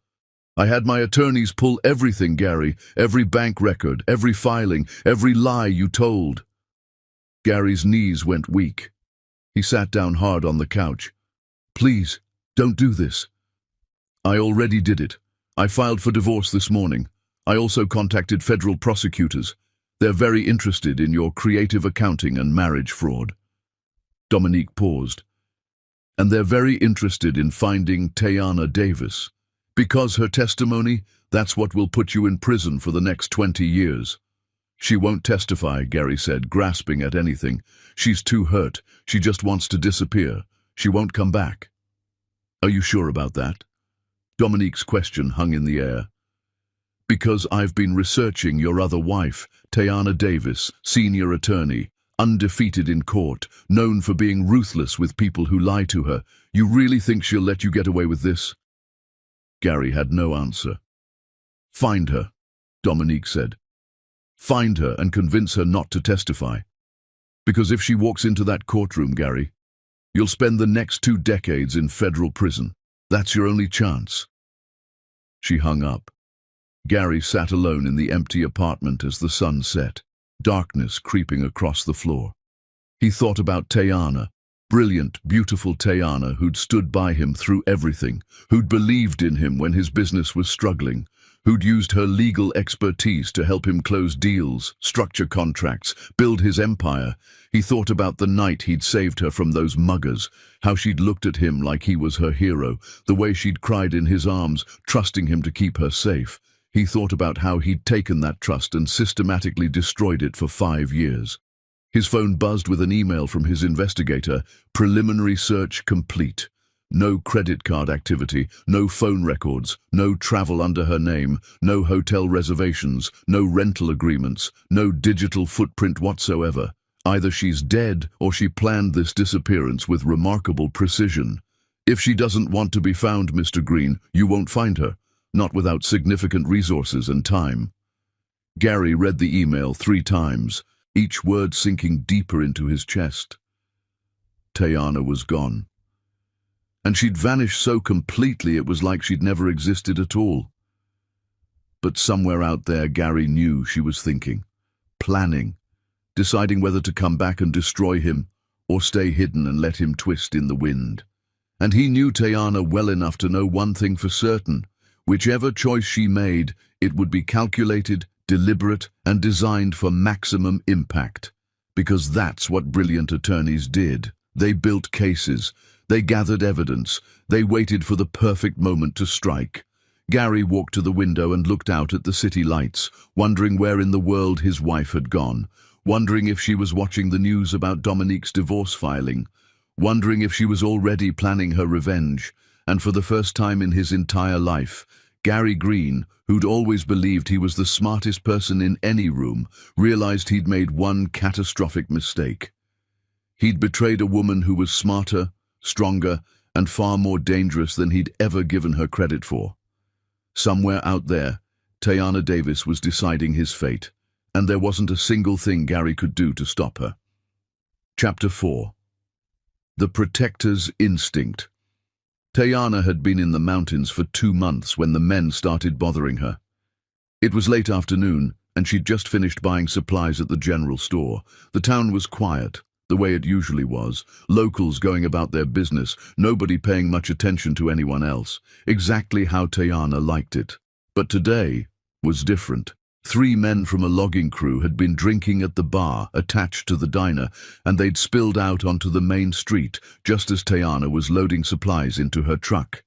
"I had my attorneys pull everything, Gary, every bank record, every filing, every lie you told." Gary's knees went weak. He sat down hard on the couch. "Please, don't do this." "I already did it. I filed for divorce this morning. I also contacted federal prosecutors. They're very interested in your creative accounting and marriage fraud." Dominique paused. "And they're very interested in finding Tayana Davis. Because her testimony, that's what will put you in prison for the next 20 years. "She won't testify," Gary said, grasping at anything. "She's too hurt. She just wants to disappear. She won't come back." "Are you sure about that?" Dominique's question hung in the air. "Because I've been researching your other wife, Tayana Davis, senior attorney. undefeated in court, known for being ruthless with people who lie to her. You really think she'll let you get away with this? Gary had no answer. Find her, Dominique said. Find her and convince her not to testify. Because if she walks into that courtroom, Gary, you'll spend the next 2 decades in federal prison. That's your only chance. She hung up. Gary sat alone in the empty apartment as the sun set, darkness creeping across the floor. He thought about Tayana, brilliant, beautiful Tayana, who'd stood by him through everything, who'd believed in him when his business was struggling, who'd used her legal expertise to help him close deals, structure contracts, build his empire. He thought about the night he'd saved her from those muggers, how she'd looked at him like he was her hero, the way she'd cried in his arms, trusting him to keep her safe. He thought about how he'd taken that trust and systematically destroyed it for 5 years. His phone buzzed with an email from his investigator. Preliminary search complete. No credit card activity, no phone records, no travel under her name, no hotel reservations, no rental agreements, no digital footprint whatsoever. Either she's dead or she planned this disappearance with remarkable precision. If she doesn't want to be found, Mr. Green, you won't find her. Not without significant resources and time. Gary read the email 3 times, each word sinking deeper into his chest. Tayana was gone. And she'd vanished so completely it was like she'd never existed at all. But somewhere out there, Gary knew she was thinking, planning, deciding whether to come back and destroy him or stay hidden and let him twist in the wind. And he knew Tayana well enough to know one thing for certain. Whichever choice she made, it would be calculated, deliberate, and designed for maximum impact. Because that's what brilliant attorneys did. They built cases, they gathered evidence, they waited for the perfect moment to strike. Gary walked to the window and looked out at the city lights, wondering where in the world his wife had gone, wondering if she was watching the news about Dominique's divorce filing, wondering if she was already planning her revenge. And for the first time in his entire life, Gary Green, who'd always believed he was the smartest person in any room, realized he'd made one catastrophic mistake. He'd betrayed a woman who was smarter, stronger, and far more dangerous than he'd ever given her credit for. Somewhere out there, Tayana Davis was deciding his fate, and there wasn't a single thing Gary could do to stop her. Chapter 4. The Protector's Instinct. Tayana had been in the mountains for 2 months when the men started bothering her. It was late afternoon, and she'd just finished buying supplies at the general store. The town was quiet, the way it usually was, locals going about their business, nobody paying much attention to anyone else, exactly how Tayana liked it. But today was different. 3 men from a logging crew had been drinking at the bar attached to the diner, and they'd spilled out onto the main street just as Tayana was loading supplies into her truck.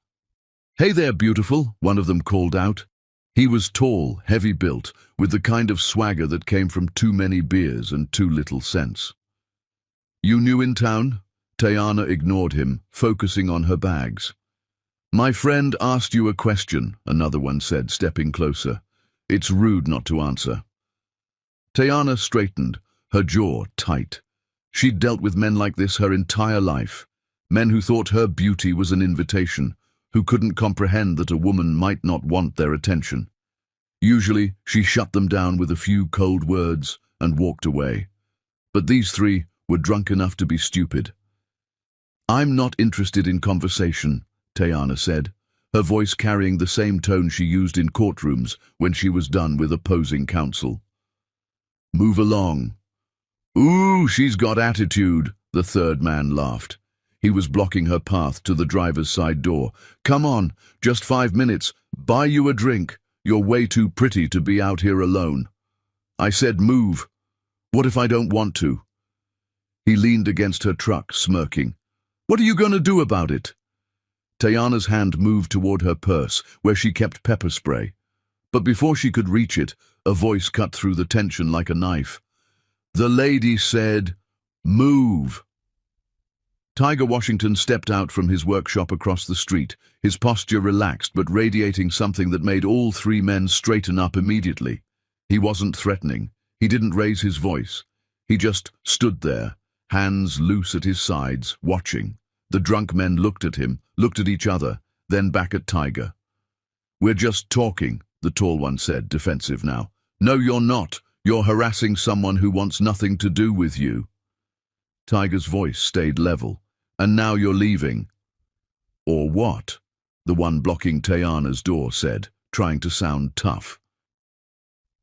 "Hey there, beautiful," one of them called out. He was tall, heavy-built, with the kind of swagger that came from too many beers and too little sense. "You new in town?" Tayana ignored him, focusing on her bags. "My friend asked you a question," another one said, stepping closer. "It's rude not to answer." Tayana straightened, her jaw tight. She'd dealt with men like this her entire life. Men who thought her beauty was an invitation, who couldn't comprehend that a woman might not want their attention. Usually, she shut them down with a few cold words and walked away. But these 3 were drunk enough to be stupid. "I'm not interested in conversation," Tayana said, her voice carrying the same tone she used in courtrooms when she was done with opposing counsel. "Move along." "Ooh, she's got attitude," the 3rd man laughed. He was blocking her path to the driver's side door. "Come on, just 5 minutes. Buy you a drink. You're way too pretty to be out here alone." "I said move. What if I don't want to?" He leaned against her truck, smirking. "What are you going to do about it?" Tayana's hand moved toward her purse, where she kept pepper spray. But before she could reach it, a voice cut through the tension like a knife. "The lady said, move." Tiger Washington stepped out from his workshop across the street, his posture relaxed but radiating something that made all 3 men straighten up immediately. He wasn't threatening. He didn't raise his voice. He just stood there, hands loose at his sides, watching. The drunk men looked at him, looked at each other, then back at Tiger. "We're just talking," the tall one said, defensive now. "No, you're not. You're harassing someone who wants nothing to do with you." Tiger's voice stayed level. "And now you're leaving." "Or what?" the one blocking Tayana's door said, trying to sound tough.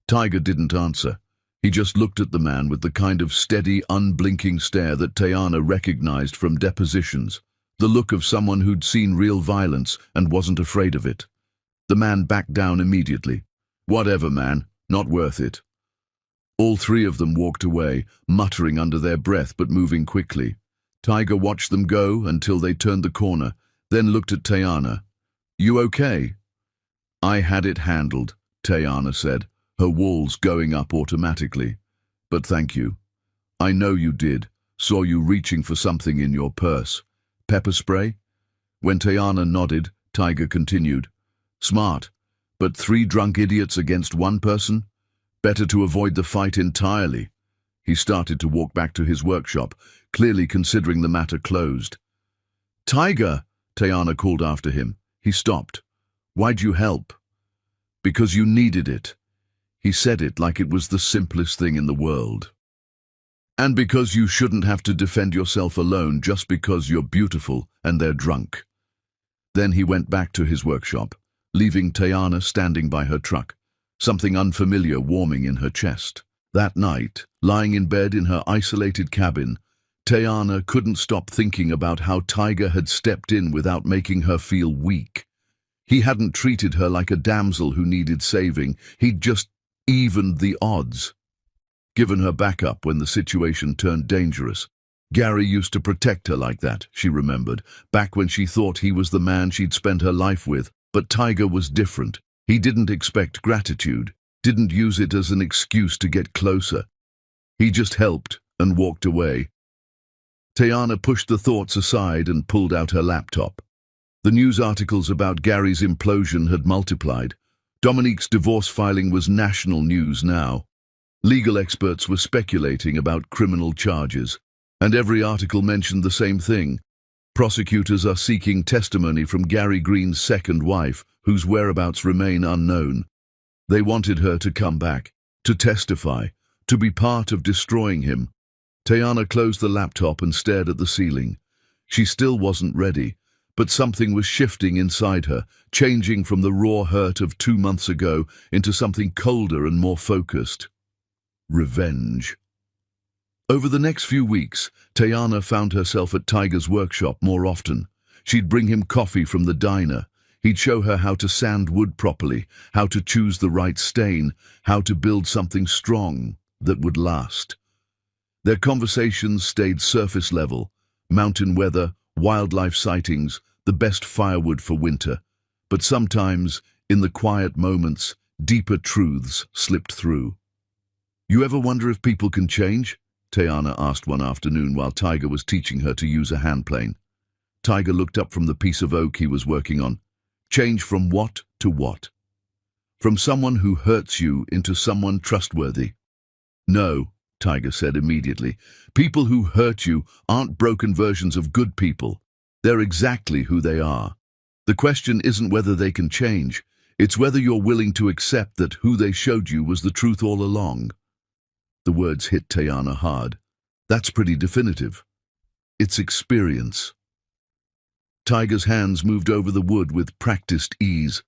Tiger didn't answer. He just looked at the man with the kind of steady, unblinking stare that Tayana recognized from depositions, the look of someone who'd seen real violence and wasn't afraid of it. The man backed down immediately. "Whatever, man. Not worth it." All three of them walked away, muttering under their breath but moving quickly. Tiger watched them go until they turned the corner, then looked at Tayana. "You okay?" "I had it handled," Tayana said, her walls going up automatically. "But thank you. I know you did. Saw you reaching for something in your purse. Pepper spray?" When Tayana nodded, Tiger continued. "Smart. But 3 drunk idiots against 1 person? Better to avoid the fight entirely." He started to walk back to his workshop, clearly considering the matter closed. "Tiger!" Tayana called after him. He stopped. "Why'd you help?" "Because you needed it." He said it like it was the simplest thing in the world. "And because you shouldn't have to defend yourself alone just because you're beautiful and they're drunk." Then he went back to his workshop, leaving Tayana standing by her truck, something unfamiliar warming in her chest. That night, lying in bed in her isolated cabin, Tayana couldn't stop thinking about how Tiger had stepped in without making her feel weak. He hadn't treated her like a damsel who needed saving. He'd just evened the odds, given her backup when the situation turned dangerous. Gary used to protect her like that, she remembered, back when she thought he was the man she'd spent her life with. But Tiger was different. He didn't expect gratitude, didn't use it as an excuse to get closer. He just helped and walked away. Tayana pushed the thoughts aside and pulled out her laptop. The news articles about Gary's implosion had multiplied. Dominique's divorce filing was national news now. Legal experts were speculating about criminal charges, and every article mentioned the same thing. Prosecutors are seeking testimony from Gary Green's second wife, whose whereabouts remain unknown. They wanted her to come back, to testify, to be part of destroying him. Tayana closed the laptop and stared at the ceiling. She still wasn't ready, but something was shifting inside her, changing from the raw hurt of 2 months ago into something colder and more focused. Revenge. Over the next few weeks, Tayana found herself at Tiger's workshop more often. She'd bring him coffee from the diner. He'd show her how to sand wood properly, how to choose the right stain, how to build something strong that would last. Their conversations stayed surface level: mountain weather, wildlife sightings, the best firewood for winter. But sometimes, in the quiet moments, deeper truths slipped through. "You ever wonder if people can change?" Tayana asked one afternoon while Tiger was teaching her to use a handplane. Tiger looked up from the piece of oak he was working on. "Change from what to what?" "From someone who hurts you into someone trustworthy." "No," Tiger said immediately. "People who hurt you aren't broken versions of good people. They're exactly who they are. The question isn't whether they can change. It's whether you're willing to accept that who they showed you was the truth all along." The words hit Tayana hard. That's pretty definitive. It's experience. Tiger's hands moved over the wood with practiced ease.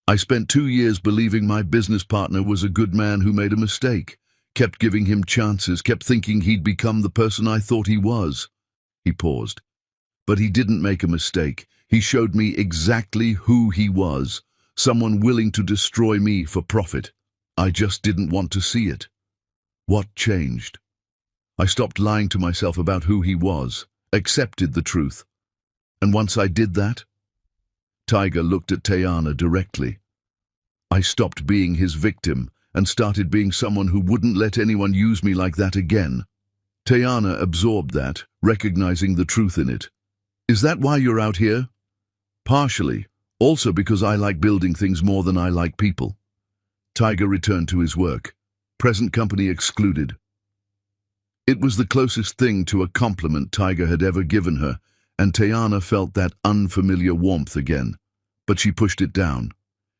"I spent 2 years believing my business partner was a good man who made a mistake. Kept giving him chances, kept thinking he'd become the person I thought he was." He paused. "But he didn't make a mistake. He showed me exactly who he was. Someone willing to destroy me for profit. I just didn't want to see it." "What changed?" "I stopped lying to myself about who he was, accepted the truth. And once I did that," Tiger looked at Tayana directly, "I stopped being his victim and started being someone who wouldn't let anyone use me like that again." Tayana absorbed that, recognizing the truth in it. "Is that why you're out here?" "Partially. Also because I like building things more than I like people." Tiger returned to his work. Present company excluded. It was the closest thing to a compliment Tiger had ever given her, and Tayana felt that unfamiliar warmth again. But she pushed it down.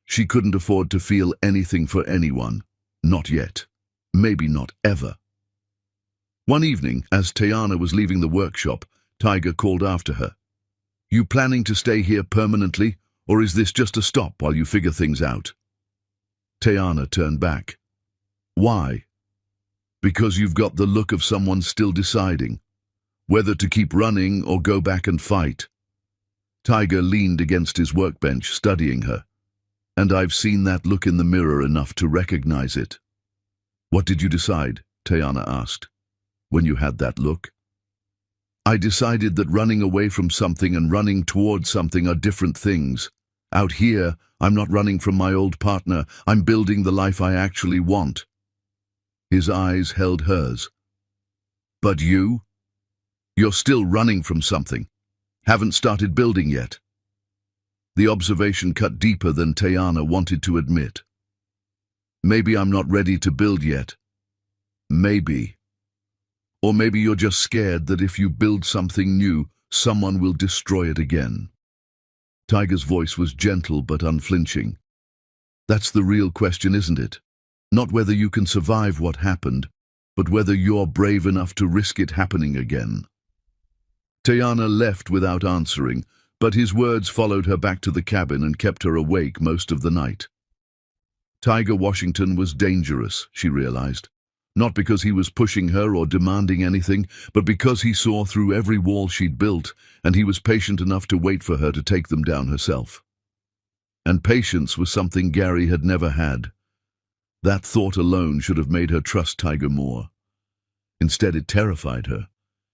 She couldn't afford to feel anything for anyone. Not yet. Maybe not ever. One evening, as Tayana was leaving the workshop, Tiger called after her. "You planning to stay here permanently, or is this just a stop while you figure things out?" Tayana turned back. "Why?" "Because you've got the look of someone still deciding whether to keep running or go back and fight." Tiger leaned against his workbench, studying her. "And I've seen that look in the mirror enough to recognize it." "What did you decide?" Tayana asked. "When you had that look?" "I decided that running away from something and running towards something are different things. Out here, I'm not running from my old partner. I'm building the life I actually want." His eyes held hers. "But you? You're still running from something. Haven't started building yet." The observation cut deeper than Tayana wanted to admit. "Maybe I'm not ready to build yet. Maybe. Or maybe you're just scared that if you build something new, someone will destroy it again." Tiger's voice was gentle but unflinching. "That's the real question, isn't it? Not whether you can survive what happened, but whether you're brave enough to risk it happening again." Tayana left without answering, but his words followed her back to the cabin and kept her awake most of the night. Tiger Washington was dangerous, she realized. Not because he was pushing her or demanding anything, but because he saw through every wall she'd built, and he was patient enough to wait for her to take them down herself. And patience was something Gary had never had. That thought alone should have made her trust Tiger more. Instead, it terrified her.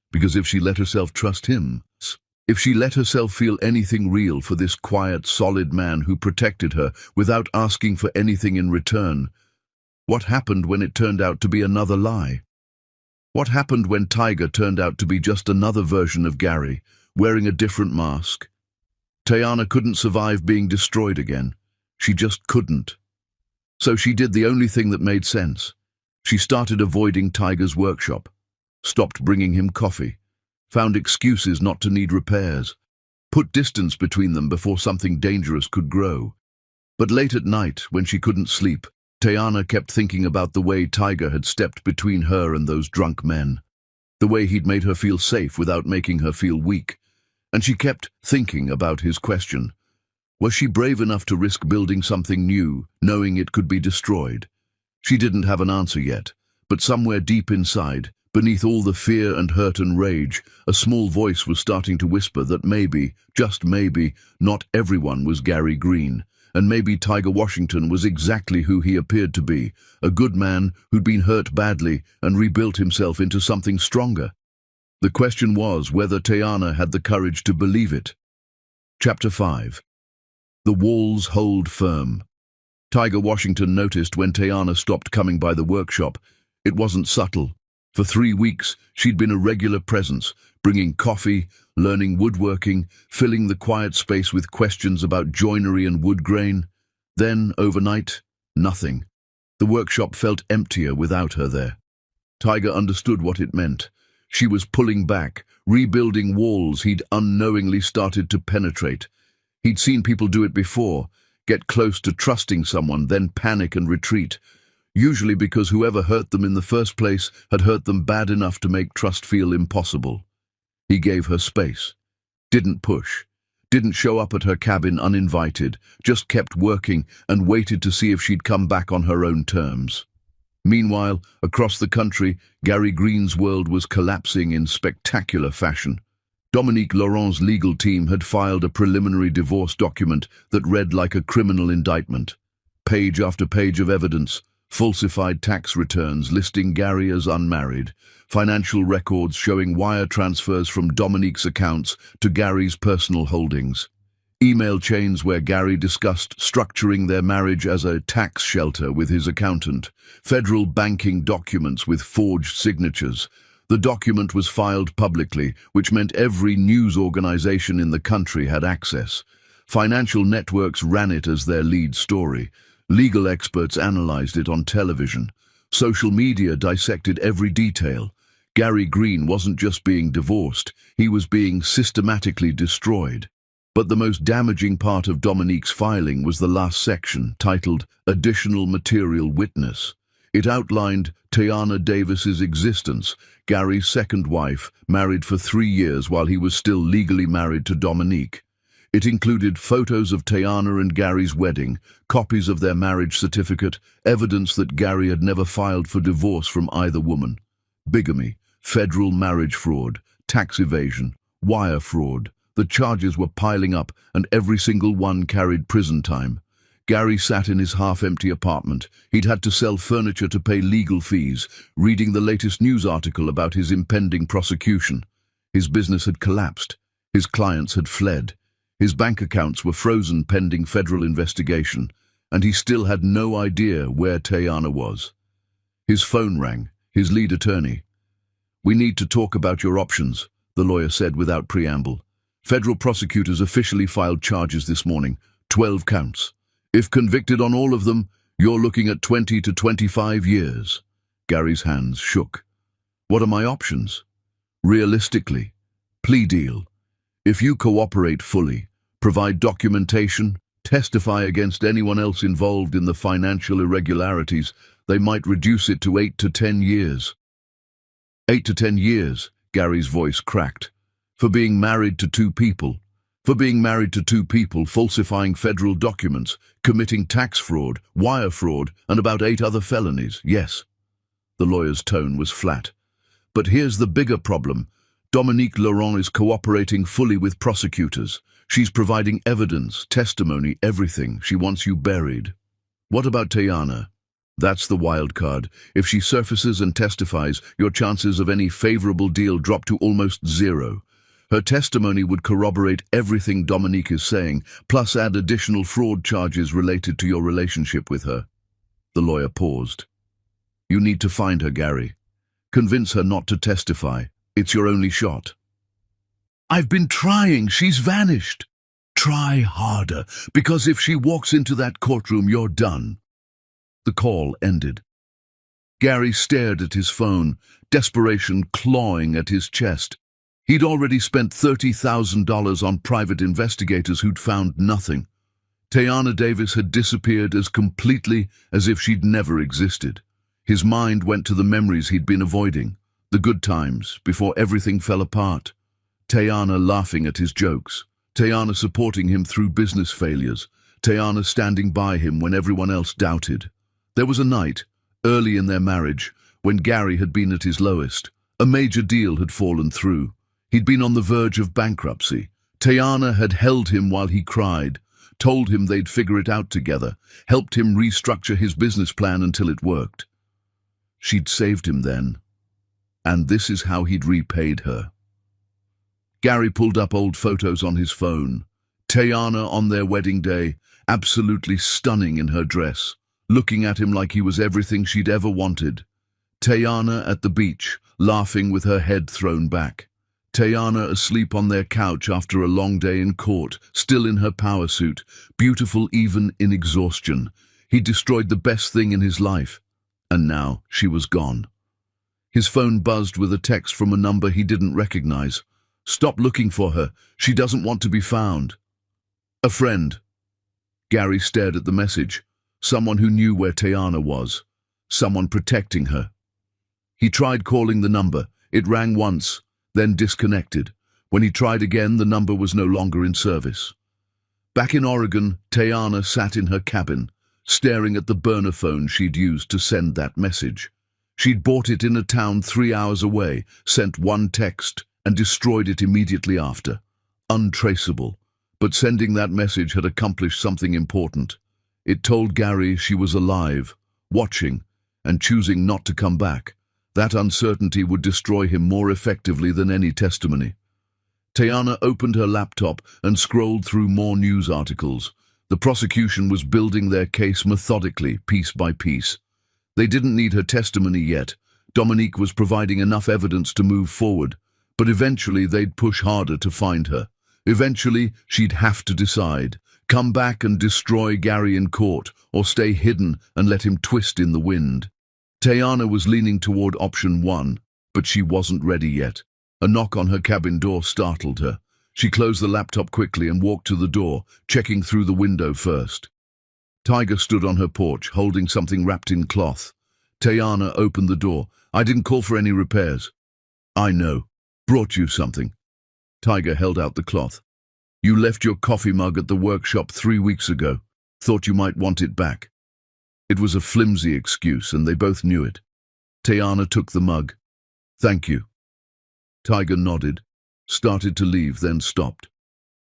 Because if she let herself trust him, if she let herself feel anything real for this quiet, solid man who protected her without asking for anything in return, what happened when it turned out to be another lie? What happened when Tiger turned out to be just another version of Gary, wearing a different mask? Tayana couldn't survive being destroyed again. She just couldn't. So she did the only thing that made sense. She started avoiding Tiger's workshop. Stopped bringing him coffee, found excuses not to need repairs, put distance between them before something dangerous could grow. But late at night, when she couldn't sleep, Tayana kept thinking about the way Tiger had stepped between her and those drunk men, the way he'd made her feel safe without making her feel weak. And she kept thinking about his question. Was she brave enough to risk building something new, knowing it could be destroyed? She didn't have an answer yet, but somewhere deep inside, beneath all the fear and hurt and rage, a small voice was starting to whisper that maybe, just maybe, not everyone was Gary Green, and maybe Tiger Washington was exactly who he appeared to be, a good man who'd been hurt badly and rebuilt himself into something stronger. The question was whether Tayana had the courage to believe it. Chapter 5. The walls hold firm. Tiger Washington noticed when Tayana stopped coming by the workshop. It wasn't subtle. For 3 weeks, she'd been a regular presence, bringing coffee, learning woodworking, filling the quiet space with questions about joinery and wood grain. Then, overnight, nothing. The workshop felt emptier without her there. Tiger understood what it meant. She was pulling back, rebuilding walls he'd unknowingly started to penetrate. He'd seen people do it before, get close to trusting someone, then panic and retreat. Usually because whoever hurt them in the first place had hurt them bad enough to make trust feel impossible. He gave her space, didn't push, didn't show up at her cabin uninvited, just kept working and waited to see if she'd come back on her own terms. Meanwhile, across the country, Gary Green's world was collapsing in spectacular fashion. Dominique Laurent's legal team had filed a preliminary divorce document that read like a criminal indictment. Page after page of evidence, falsified tax returns listing Gary as unmarried, financial records showing wire transfers from Dominique's accounts to Gary's personal holdings, email chains where Gary discussed structuring their marriage as a tax shelter with his accountant, federal banking documents with forged signatures. The document was filed publicly, which meant every news organization in the country had access. Financial networks ran it as their lead story. Legal experts analyzed it on television. Social media dissected every detail. Gary Green wasn't just being divorced, he was being systematically destroyed. But the most damaging part of Dominique's filing was the last section, titled Additional Material Witness. It outlined Tayana Davis's existence, Gary's second wife, married for 3 years while he was still legally married to Dominique. It included photos of Tayana and Gary's wedding, copies of their marriage certificate, evidence that Gary had never filed for divorce from either woman. Bigamy, federal marriage fraud, tax evasion, wire fraud. The charges were piling up, and every single one carried prison time. Gary sat in his half-empty apartment. He'd had to sell furniture to pay legal fees, reading the latest news article about his impending prosecution. His business had collapsed. His clients had fled. His bank accounts were frozen pending federal investigation, and he still had no idea where Tayana was. His phone rang, his lead attorney. "We need to talk about your options," the lawyer said without preamble. "Federal prosecutors officially filed charges this morning, 12 counts. If convicted on all of them, you're looking at 20 to 25 years. Gary's hands shook. "What are my options?" "Realistically, plea deal. If you cooperate fully, provide documentation, testify against anyone else involved in the financial irregularities, they might reduce it to 8 to 10 years. 8 to 10 years, Gary's voice cracked. For being married to two people. For being married to two people, falsifying federal documents, committing tax fraud, wire fraud, and about 8 other felonies, yes." The lawyer's tone was flat. "But here's the bigger problem. Dominique Laurent is cooperating fully with prosecutors. She's providing evidence, testimony, everything. She wants you buried." "What about Tayana?" "That's the wild card. If she surfaces and testifies, your chances of any favorable deal drop to almost zero. Her testimony would corroborate everything Dominique is saying, plus add additional fraud charges related to your relationship with her." The lawyer paused. "You need to find her, Gary. Convince her not to testify. It's your only shot." "I've been trying. She's vanished." "Try harder, because if she walks into that courtroom, you're done." The call ended. Gary stared at his phone, desperation clawing at his chest. He'd already spent $30,000 on private investigators who'd found nothing. Tayana Davis had disappeared as completely as if she'd never existed. His mind went to the memories he'd been avoiding, the good times, before everything fell apart. Tayana laughing at his jokes, Tayana supporting him through business failures, Tayana standing by him when everyone else doubted. There was a night, early in their marriage, when Gary had been at his lowest. A major deal had fallen through. He'd been on the verge of bankruptcy. Tayana had held him while he cried, told him they'd figure it out together, helped him restructure his business plan until it worked. She'd saved him then, and this is how he'd repaid her. Gary pulled up old photos on his phone. Tayana on their wedding day, absolutely stunning in her dress, looking at him like he was everything she'd ever wanted. Tayana at the beach, laughing with her head thrown back. Tayana asleep on their couch after a long day in court, still in her power suit, beautiful even in exhaustion. He'd destroyed the best thing in his life, and now she was gone. His phone buzzed with a text from a number he didn't recognize. "Stop looking for her. She doesn't want to be found." "A friend." Gary stared at the message. Someone who knew where Tayana was. Someone protecting her. He tried calling the number. It rang once, then disconnected. When he tried again, the number was no longer in service. Back in Oregon, Tayana sat in her cabin, staring at the burner phone she'd used to send that message. She'd bought it in a town 3 hours away, sent one text, and destroyed it immediately after. Untraceable. But sending that message had accomplished something important. It told Gary she was alive, watching, and choosing not to come back. That uncertainty would destroy him more effectively than any testimony. Tayana opened her laptop and scrolled through more news articles. The prosecution was building their case methodically, piece by piece. They didn't need her testimony yet. Dominique was providing enough evidence to move forward. But eventually they'd push harder to find her. Eventually she'd have to decide. Come back and destroy Gary in court, or stay hidden and let him twist in the wind. Tayana was leaning toward option 1. But she wasn't ready yet. A knock on her cabin door startled her. She closed the laptop quickly and walked to the door, checking through the window first. Tiger stood on her porch, holding something wrapped in cloth. Tayana opened the door. "I didn't call for any repairs." "I know. Brought you something." Tiger held out the cloth. "You left your coffee mug at the workshop 3 weeks ago. Thought you might want it back." It was a flimsy excuse, and they both knew it. Tayana took the mug. "Thank you." Tiger nodded, started to leave, then stopped.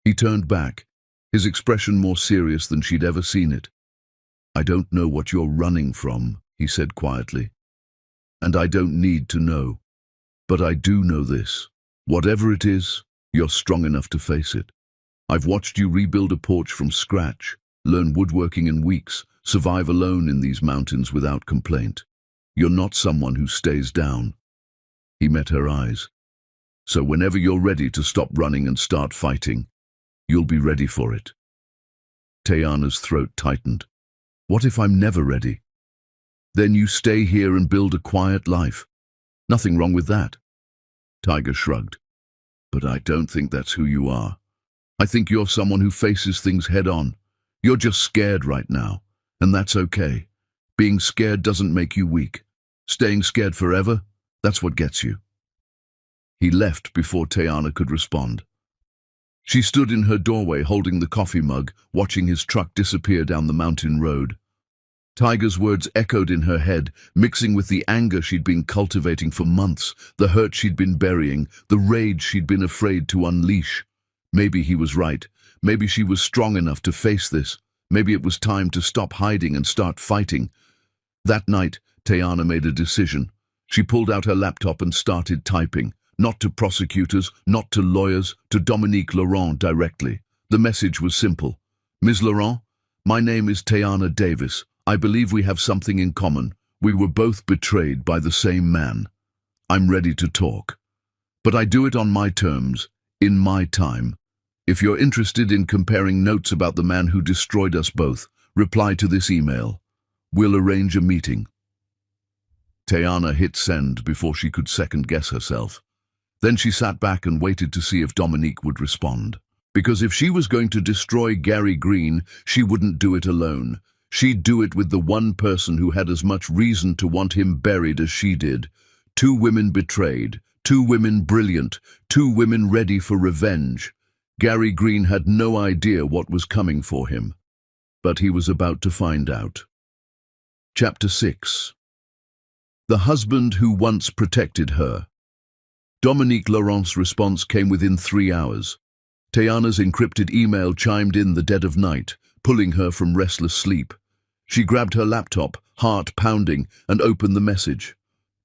He turned back, his expression more serious than she'd ever seen it. "I don't know what you're running from," he said quietly. "And I don't need to know. But I do know this. Whatever it is, you're strong enough to face it. I've watched you rebuild a porch from scratch, learn woodworking in weeks, survive alone in these mountains without complaint. You're not someone who stays down." He met her eyes. "So whenever you're ready to stop running and start fighting, you'll be ready for it." Tayana's throat tightened. "What if I'm never ready?" "Then you stay here and build a quiet life. Nothing wrong with that." Tiger shrugged. "But I don't think that's who you are. I think you're someone who faces things head on. You're just scared right now, and that's okay. Being scared doesn't make you weak. Staying scared forever, that's what gets you." He left before Tayana could respond. She stood in her doorway holding the coffee mug, watching his truck disappear down the mountain road. Tiger's words echoed in her head, mixing with the anger she'd been cultivating for months, the hurt she'd been burying, the rage she'd been afraid to unleash. Maybe he was right. Maybe she was strong enough to face this. Maybe it was time to stop hiding and start fighting. That night, Tayana made a decision. She pulled out her laptop and started typing. Not to prosecutors, not to lawyers, to Dominique Laurent directly. The message was simple. "Ms. Laurent, my name is Tayana Davis. I believe we have something in common. We were both betrayed by the same man. I'm ready to talk. But I do it on my terms, in my time. If you're interested in comparing notes about the man who destroyed us both, reply to this email. We'll arrange a meeting." Tayana hit send before she could second-guess herself. Then she sat back and waited to see if Dominique would respond. Because if she was going to destroy Gary Green, she wouldn't do it alone. She'd do it with the one person who had as much reason to want him buried as she did. 2 women betrayed, 2 women brilliant, 2 women ready for revenge. Gary Green had no idea what was coming for him. But he was about to find out. Chapter 6. The husband who once protected her. Dominique Laurent's response came within 3 hours. Tayana's encrypted email chimed in the dead of night, pulling her from restless sleep. She grabbed her laptop, heart pounding, and opened the message.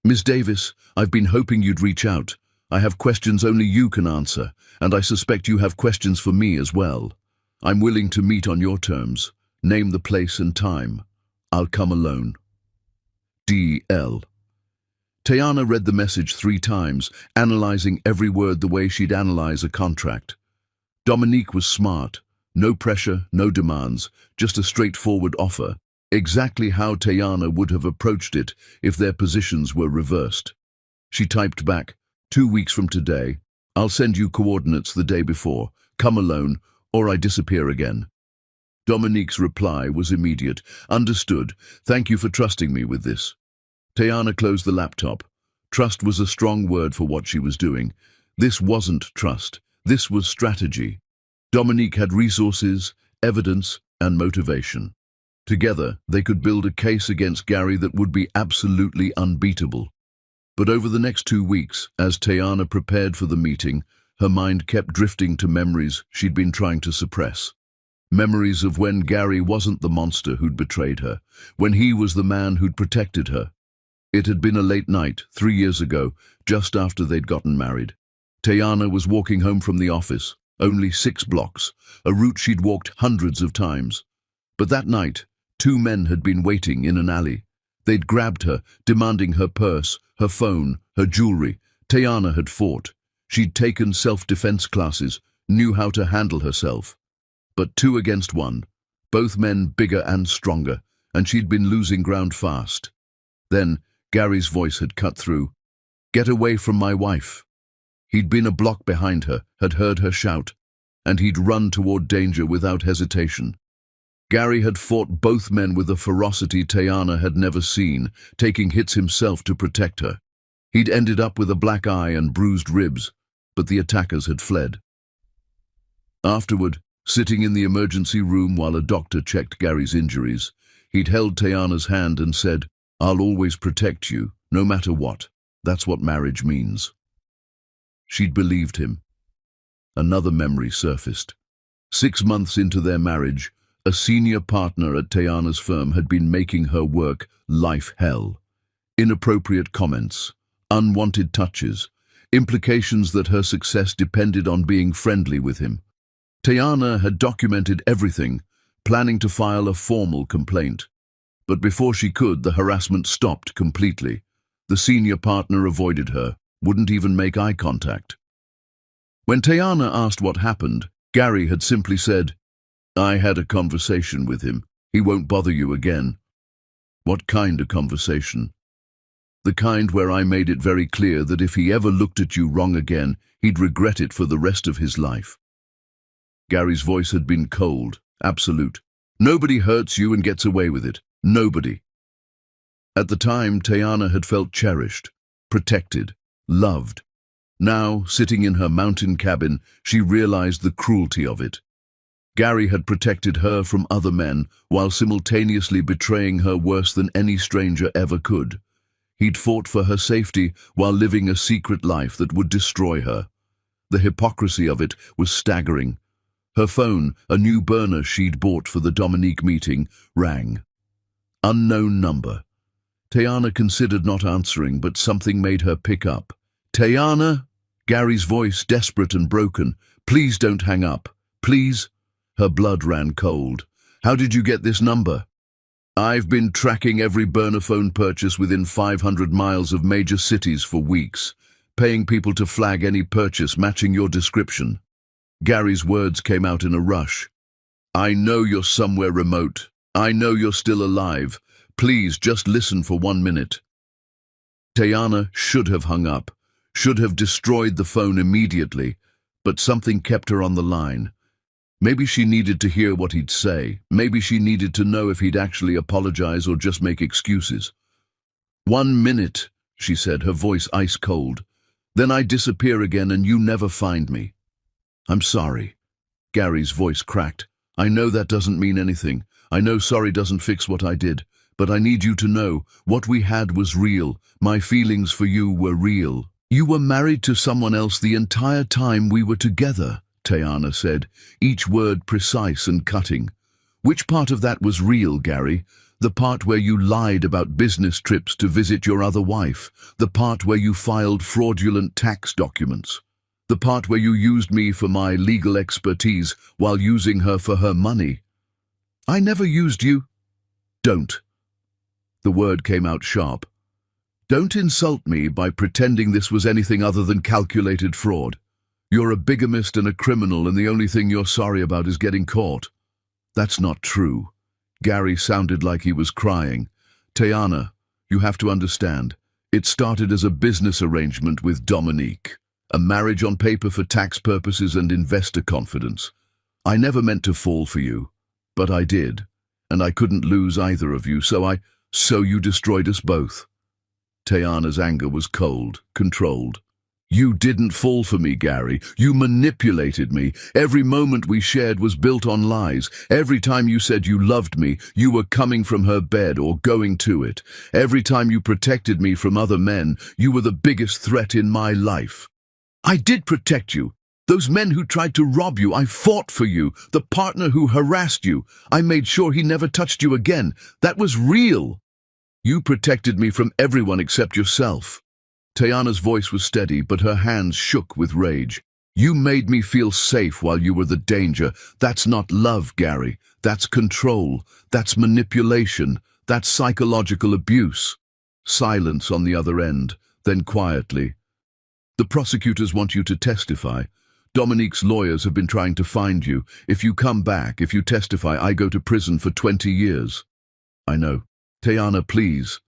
"Ms. Davis, I've been hoping you'd reach out. I have questions only you can answer, and I suspect you have questions for me as well. I'm willing to meet on your terms. Name the place and time. I'll come alone. D.L." Tayana read the message 3 times, analyzing every word the way she'd analyze a contract. Dominique was smart. No pressure, no demands, just a straightforward offer, exactly how Tayana would have approached it if their positions were reversed. She typed back, 2 weeks from today. I'll send you coordinates the day before. Come alone, or I disappear again. Dominique's reply was immediate. Understood. Thank you for trusting me with this. Tayana closed the laptop. Trust was a strong word for what she was doing. This wasn't trust. This was strategy. Dominique had resources, evidence, and motivation. Together, they could build a case against Gary that would be absolutely unbeatable. But over the next 2 weeks, as Tayana prepared for the meeting, her mind kept drifting to memories she'd been trying to suppress. Memories of when Gary wasn't the monster who'd betrayed her, when he was the man who'd protected her. It had been a late night, 3 years ago, just after they'd gotten married. Tayana was walking home from the office, only 6 blocks, a route she'd walked hundreds of times. But that night, 2 men had been waiting in an alley. They'd grabbed her, demanding her purse, her phone, her jewelry. Tayana had fought. She'd taken self-defense classes, knew how to handle herself. But 2 against 1, both men bigger and stronger, and she'd been losing ground fast. Then Gary's voice had cut through. Get away from my wife." He'd been a block behind her, had heard her shout, and he'd run toward danger without hesitation. Gary had fought both men with a ferocity Tayana had never seen, taking hits himself to protect her. He'd ended up with a black eye and bruised ribs, but the attackers had fled. Afterward, sitting in the emergency room while a doctor checked Gary's injuries, he'd held Tayana's hand and said, "I'll always protect you, no matter what. That's what marriage means." She'd believed him. Another memory surfaced. 6 months into their marriage, a senior partner at Tayana's firm had been making her work life hell. Inappropriate comments, unwanted touches, implications that her success depended on being friendly with him. Tayana had documented everything, planning to file a formal complaint. But before she could, the harassment stopped completely. The senior partner avoided her, wouldn't even make eye contact. When Tayana asked what happened, Gary had simply said, "I had a conversation with him. He won't bother you again." What kind of conversation? The kind where I made it very clear that if he ever looked at you wrong again, he'd regret it for the rest of his life. Gary's voice had been cold, absolute. Nobody hurts you and gets away with it. Nobody. At the time, Tayana had felt cherished, protected, loved. Now, sitting in her mountain cabin, she realized the cruelty of it. Gary had protected her from other men while simultaneously betraying her worse than any stranger ever could. He'd fought for her safety while living a secret life that would destroy her. The hypocrisy of it was staggering. Her phone, a new burner she'd bought for the Dominique meeting, rang. Unknown number. Tayana considered not answering, but something made her pick up. "Tayana?" Gary's voice, desperate and broken. "Please don't hang up. Please." Her blood ran cold. "How did you get this number?" "I've been tracking every burner phone purchase within 500 miles of major cities for weeks, paying people to flag any purchase matching your description." Gary's words came out in a rush. "I know you're somewhere remote. I know you're still alive. Please, just listen for 1 minute." Tayana should have hung up, should have destroyed the phone immediately, but something kept her on the line. Maybe she needed to hear what he'd say. Maybe she needed to know if he'd actually apologize or just make excuses. 1 minute, she said, her voice ice cold. "Then I disappear again and you never find me." "I'm sorry." Gary's voice cracked. "I know that doesn't mean anything. I know sorry doesn't fix what I did. But I need you to know, what we had was real. My feelings for you were real. You were married to someone else the entire time we were together," Tayana said, each word precise and cutting. "Which part of that was real, Gary? The part where you lied about business trips to visit your other wife? The part where you filed fraudulent tax documents? The part where you used me for my legal expertise while using her for her money?" "I never used you." "Don't." The word came out sharp. "Don't insult me by pretending this was anything other than calculated fraud. You're a bigamist and a criminal, and the only thing you're sorry about is getting caught." "That's not true." Gary sounded like he was crying. "Tayana, you have to understand. It started as a business arrangement with Dominique. A marriage on paper for tax purposes and investor confidence. I never meant to fall for you, but I did, and I couldn't lose either of you, so you destroyed us both." Tayana's anger was cold, controlled. "You didn't fall for me, Gary. You manipulated me. Every moment we shared was built on lies. Every time you said you loved me, you were coming from her bed or going to it. Every time you protected me from other men, you were the biggest threat in my life." "I did protect you. Those men who tried to rob you, I fought for you. The partner who harassed you, I made sure he never touched you again. That was real." "You protected me from everyone except yourself." Tayana's voice was steady, but her hands shook with rage. "You made me feel safe while you were the danger. That's not love, Gary. That's control. That's manipulation. That's psychological abuse." Silence on the other end, then quietly. "The prosecutors want you to testify. Dominique's lawyers have been trying to find you. If you come back, if you testify, I go to prison for 20 years. "I know. Tayana, please.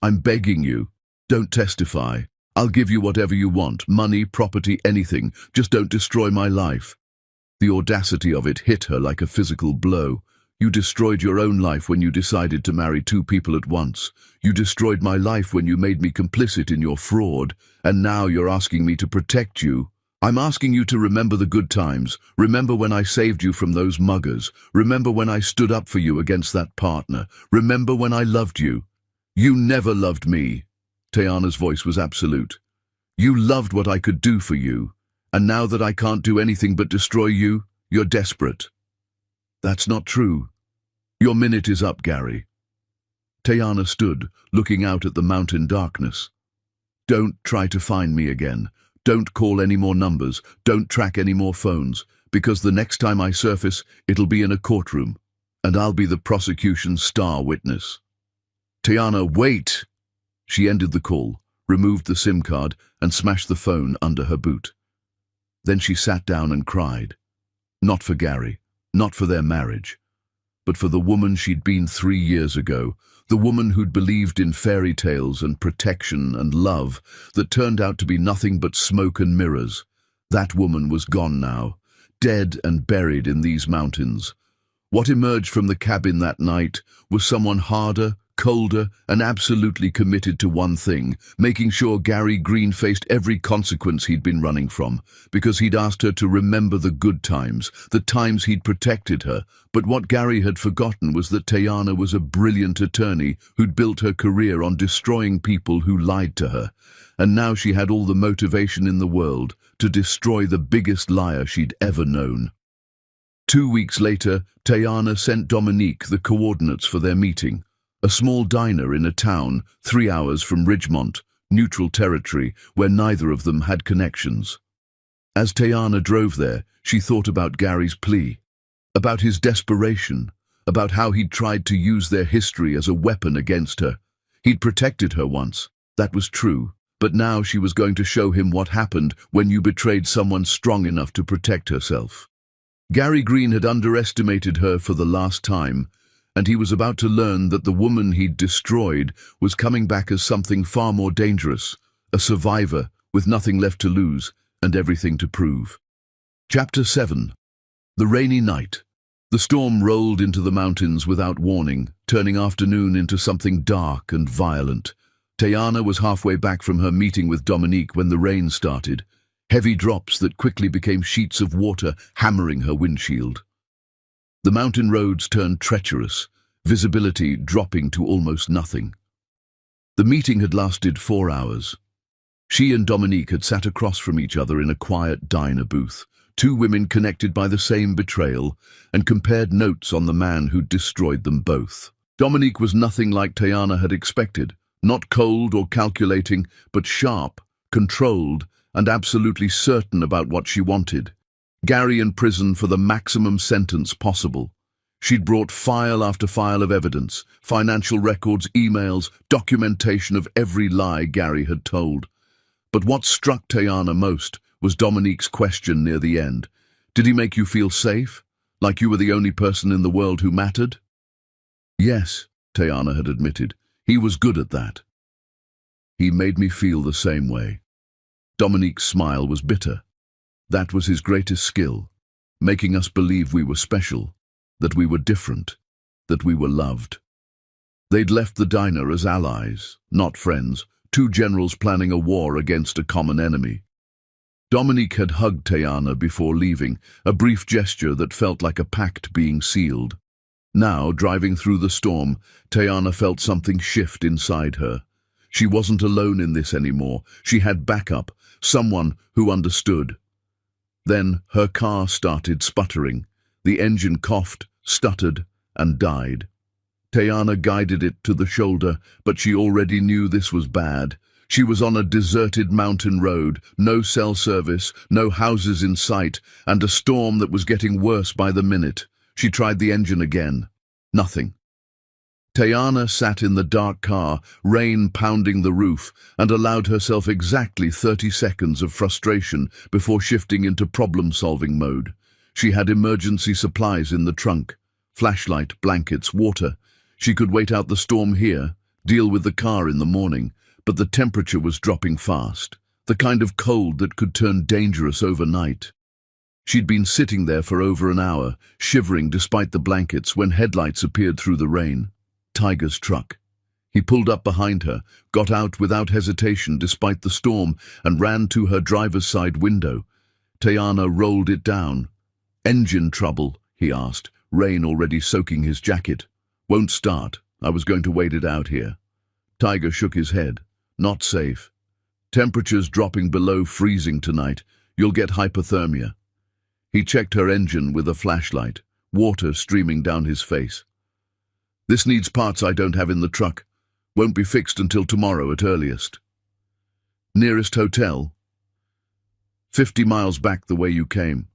I'm begging you. Don't testify. I'll give you whatever you want, money, property, anything. Just don't destroy my life." The audacity of it hit her like a physical blow. "You destroyed your own life when you decided to marry two people at once. You destroyed my life when you made me complicit in your fraud, and now you're asking me to protect you. I'm asking you to remember the good times. Remember when I saved you from those muggers. Remember when I stood up for you against that partner. Remember when I loved you." "You never loved me." Tayana's voice was absolute. "You loved what I could do for you, and now that I can't do anything but destroy you, you're desperate." "That's not true." "Your minute is up, Gary." Tayana stood, looking out at the mountain darkness. "Don't try to find me again. Don't call any more numbers. Don't track any more phones, because the next time I surface, it'll be in a courtroom, and I'll be the prosecution's star witness." "Tayana, wait!" She ended the call, removed the SIM card, and smashed the phone under her boot. Then she sat down and cried. Not for Gary, not for their marriage, but for the woman she'd been 3 years ago, the woman who'd believed in fairy tales and protection and love that turned out to be nothing but smoke and mirrors. That woman was gone now, dead and buried in these mountains. What emerged from the cabin that night was someone harder, colder, and absolutely committed to one thing, making sure Gary Green faced every consequence he'd been running from, because he'd asked her to remember the good times, the times he'd protected her. But what Gary had forgotten was that Tayana was a brilliant attorney who'd built her career on destroying people who lied to her, and now she had all the motivation in the world to destroy the biggest liar she'd ever known. 2 weeks later, Tayana sent Dominique the coordinates for their meeting. A small diner in a town 3 hours from Ridgemont, neutral territory where neither of them had connections. As Tayana drove there, she thought about Gary's plea, about his desperation, about how he'd tried to use their history as a weapon against her. He'd protected her once, that was true, but now she was going to show him what happened when you betrayed someone strong enough to protect herself. Gary Green had underestimated her for the last time, and he was about to learn that the woman he'd destroyed was coming back as something far more dangerous, a survivor with nothing left to lose and everything to prove. Chapter 7. The rainy night. The storm rolled into the mountains without warning, turning afternoon into something dark and violent. Tayana was halfway back from her meeting with Dominique when the rain started, heavy drops that quickly became sheets of water hammering her windshield. The mountain roads turned treacherous, visibility dropping to almost nothing. The meeting had lasted 4 hours. She and Dominique had sat across from each other in a quiet diner booth, two women connected by the same betrayal, and compared notes on the man who'd destroyed them both. Dominique was nothing like Tayana had expected, not cold or calculating, but sharp, controlled, and absolutely certain about what she wanted. Gary in prison for the maximum sentence possible. She'd brought file after file of evidence, financial records, emails, documentation of every lie Gary had told. But what struck Tayana most was Dominique's question near the end. Did he make you feel safe? Like you were the only person in the world who mattered? Yes, Tayana had admitted. He was good at that. He made me feel the same way. Dominique's smile was bitter. That was his greatest skill, making us believe we were special, that we were different, that we were loved. They'd left the diner as allies, not friends, two generals planning a war against a common enemy. Dominique had hugged Tayana before leaving, a brief gesture that felt like a pact being sealed. Now, driving through the storm, Tayana felt something shift inside her. She wasn't alone in this anymore. She had backup, someone who understood. Then her car started sputtering. The engine coughed, stuttered, and died. Tayana guided it to the shoulder, but she already knew this was bad. She was on a deserted mountain road, no cell service, no houses in sight, and a storm that was getting worse by the minute. She tried the engine again. Nothing. Tayana sat in the dark car, rain pounding the roof, and allowed herself exactly 30 seconds of frustration before shifting into problem-solving mode. She had emergency supplies in the trunk. Flashlight, blankets, water. She could wait out the storm here, Deal with the car in the morning, but the temperature was dropping fast, the kind of cold that could turn dangerous overnight. She'd been sitting there for over an hour, shivering despite the blankets, when headlights appeared through the rain. Tiger's truck. He pulled up behind her, got out without hesitation despite the storm, and ran to her driver's side window. Tayana rolled it down. "Engine trouble?" he asked, rain already soaking his jacket. "Won't start. I was going to wait it out here." Tiger shook his head. "Not safe. Temperatures dropping below freezing tonight. You'll get hypothermia." He checked her engine with a flashlight, water streaming down his face. "This needs parts I don't have in the truck. Won't be fixed until tomorrow at earliest." "Nearest hotel?" 50 miles back the way you came.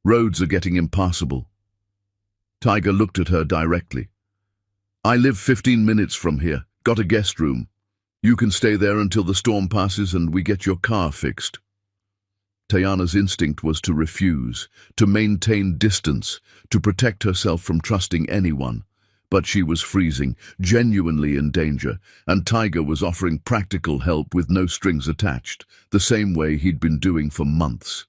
Roads are getting impassable." Tiger looked at her directly. "I live 15 minutes from here. Got a guest room. You can stay there until the storm passes and we get your car fixed." Tayana's instinct was to refuse, to maintain distance, to protect herself from trusting anyone. But she was freezing, genuinely in danger, and Tiger was offering practical help with no strings attached, the same way he'd been doing for months.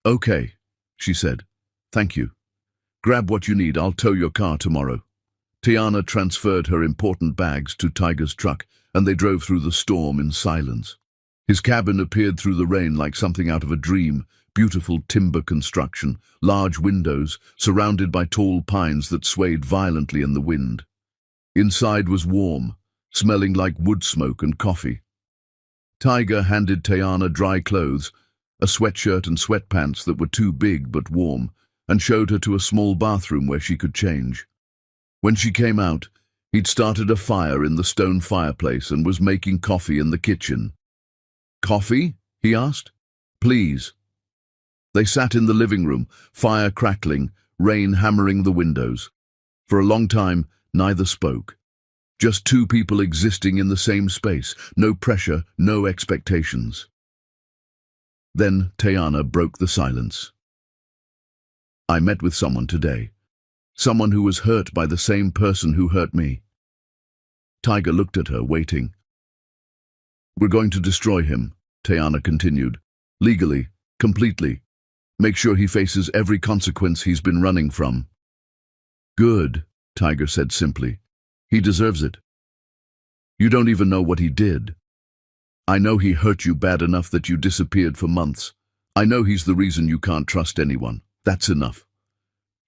"Okay," she said. "Thank you. Grab what you need, I'll tow your car tomorrow." Tayana transferred her important bags to Tiger's truck, and they drove through the storm in silence. His cabin appeared through the rain like something out of a dream, beautiful timber construction, large windows, surrounded by tall pines that swayed violently in the wind. Inside was warm, smelling like wood smoke and coffee. Tiger handed Tayana dry clothes, a sweatshirt and sweatpants that were too big but warm, and showed her to a small bathroom where she could change. When she came out, he'd started a fire in the stone fireplace and was making coffee in the kitchen. "Coffee?" he asked. "Please." They sat in the living room, fire crackling, rain hammering the windows. For a long time, neither spoke. Just two people existing in the same space, no pressure, no expectations. Then Tayana broke the silence. "I met with someone today. Someone who was hurt by the same person who hurt me." Tiger looked at her, waiting. "We're going to destroy him," Tayana continued. "Legally, completely. Make sure he faces every consequence he's been running from." "Good," Tiger said simply. "He deserves it. You don't even know what he did. I know he hurt you bad enough that you disappeared for months. I know he's the reason you can't trust anyone. That's enough."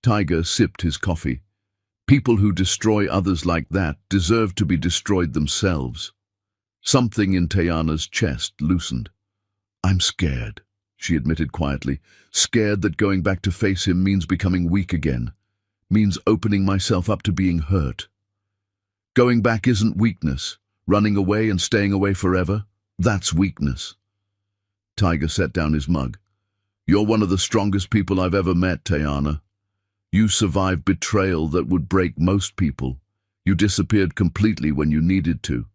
Tiger sipped his coffee. People who destroy others like that deserve to be destroyed themselves. Something in Tayana's chest loosened. "I'm scared," she admitted quietly. "Scared that going back to face him means becoming weak again. Means opening myself up to being hurt. Going back isn't weakness. Running away and staying away forever, that's weakness." Tiger set down his mug. "You're one of the strongest people I've ever met, Tayana. You survived betrayal that would break most people. You disappeared completely when you needed to.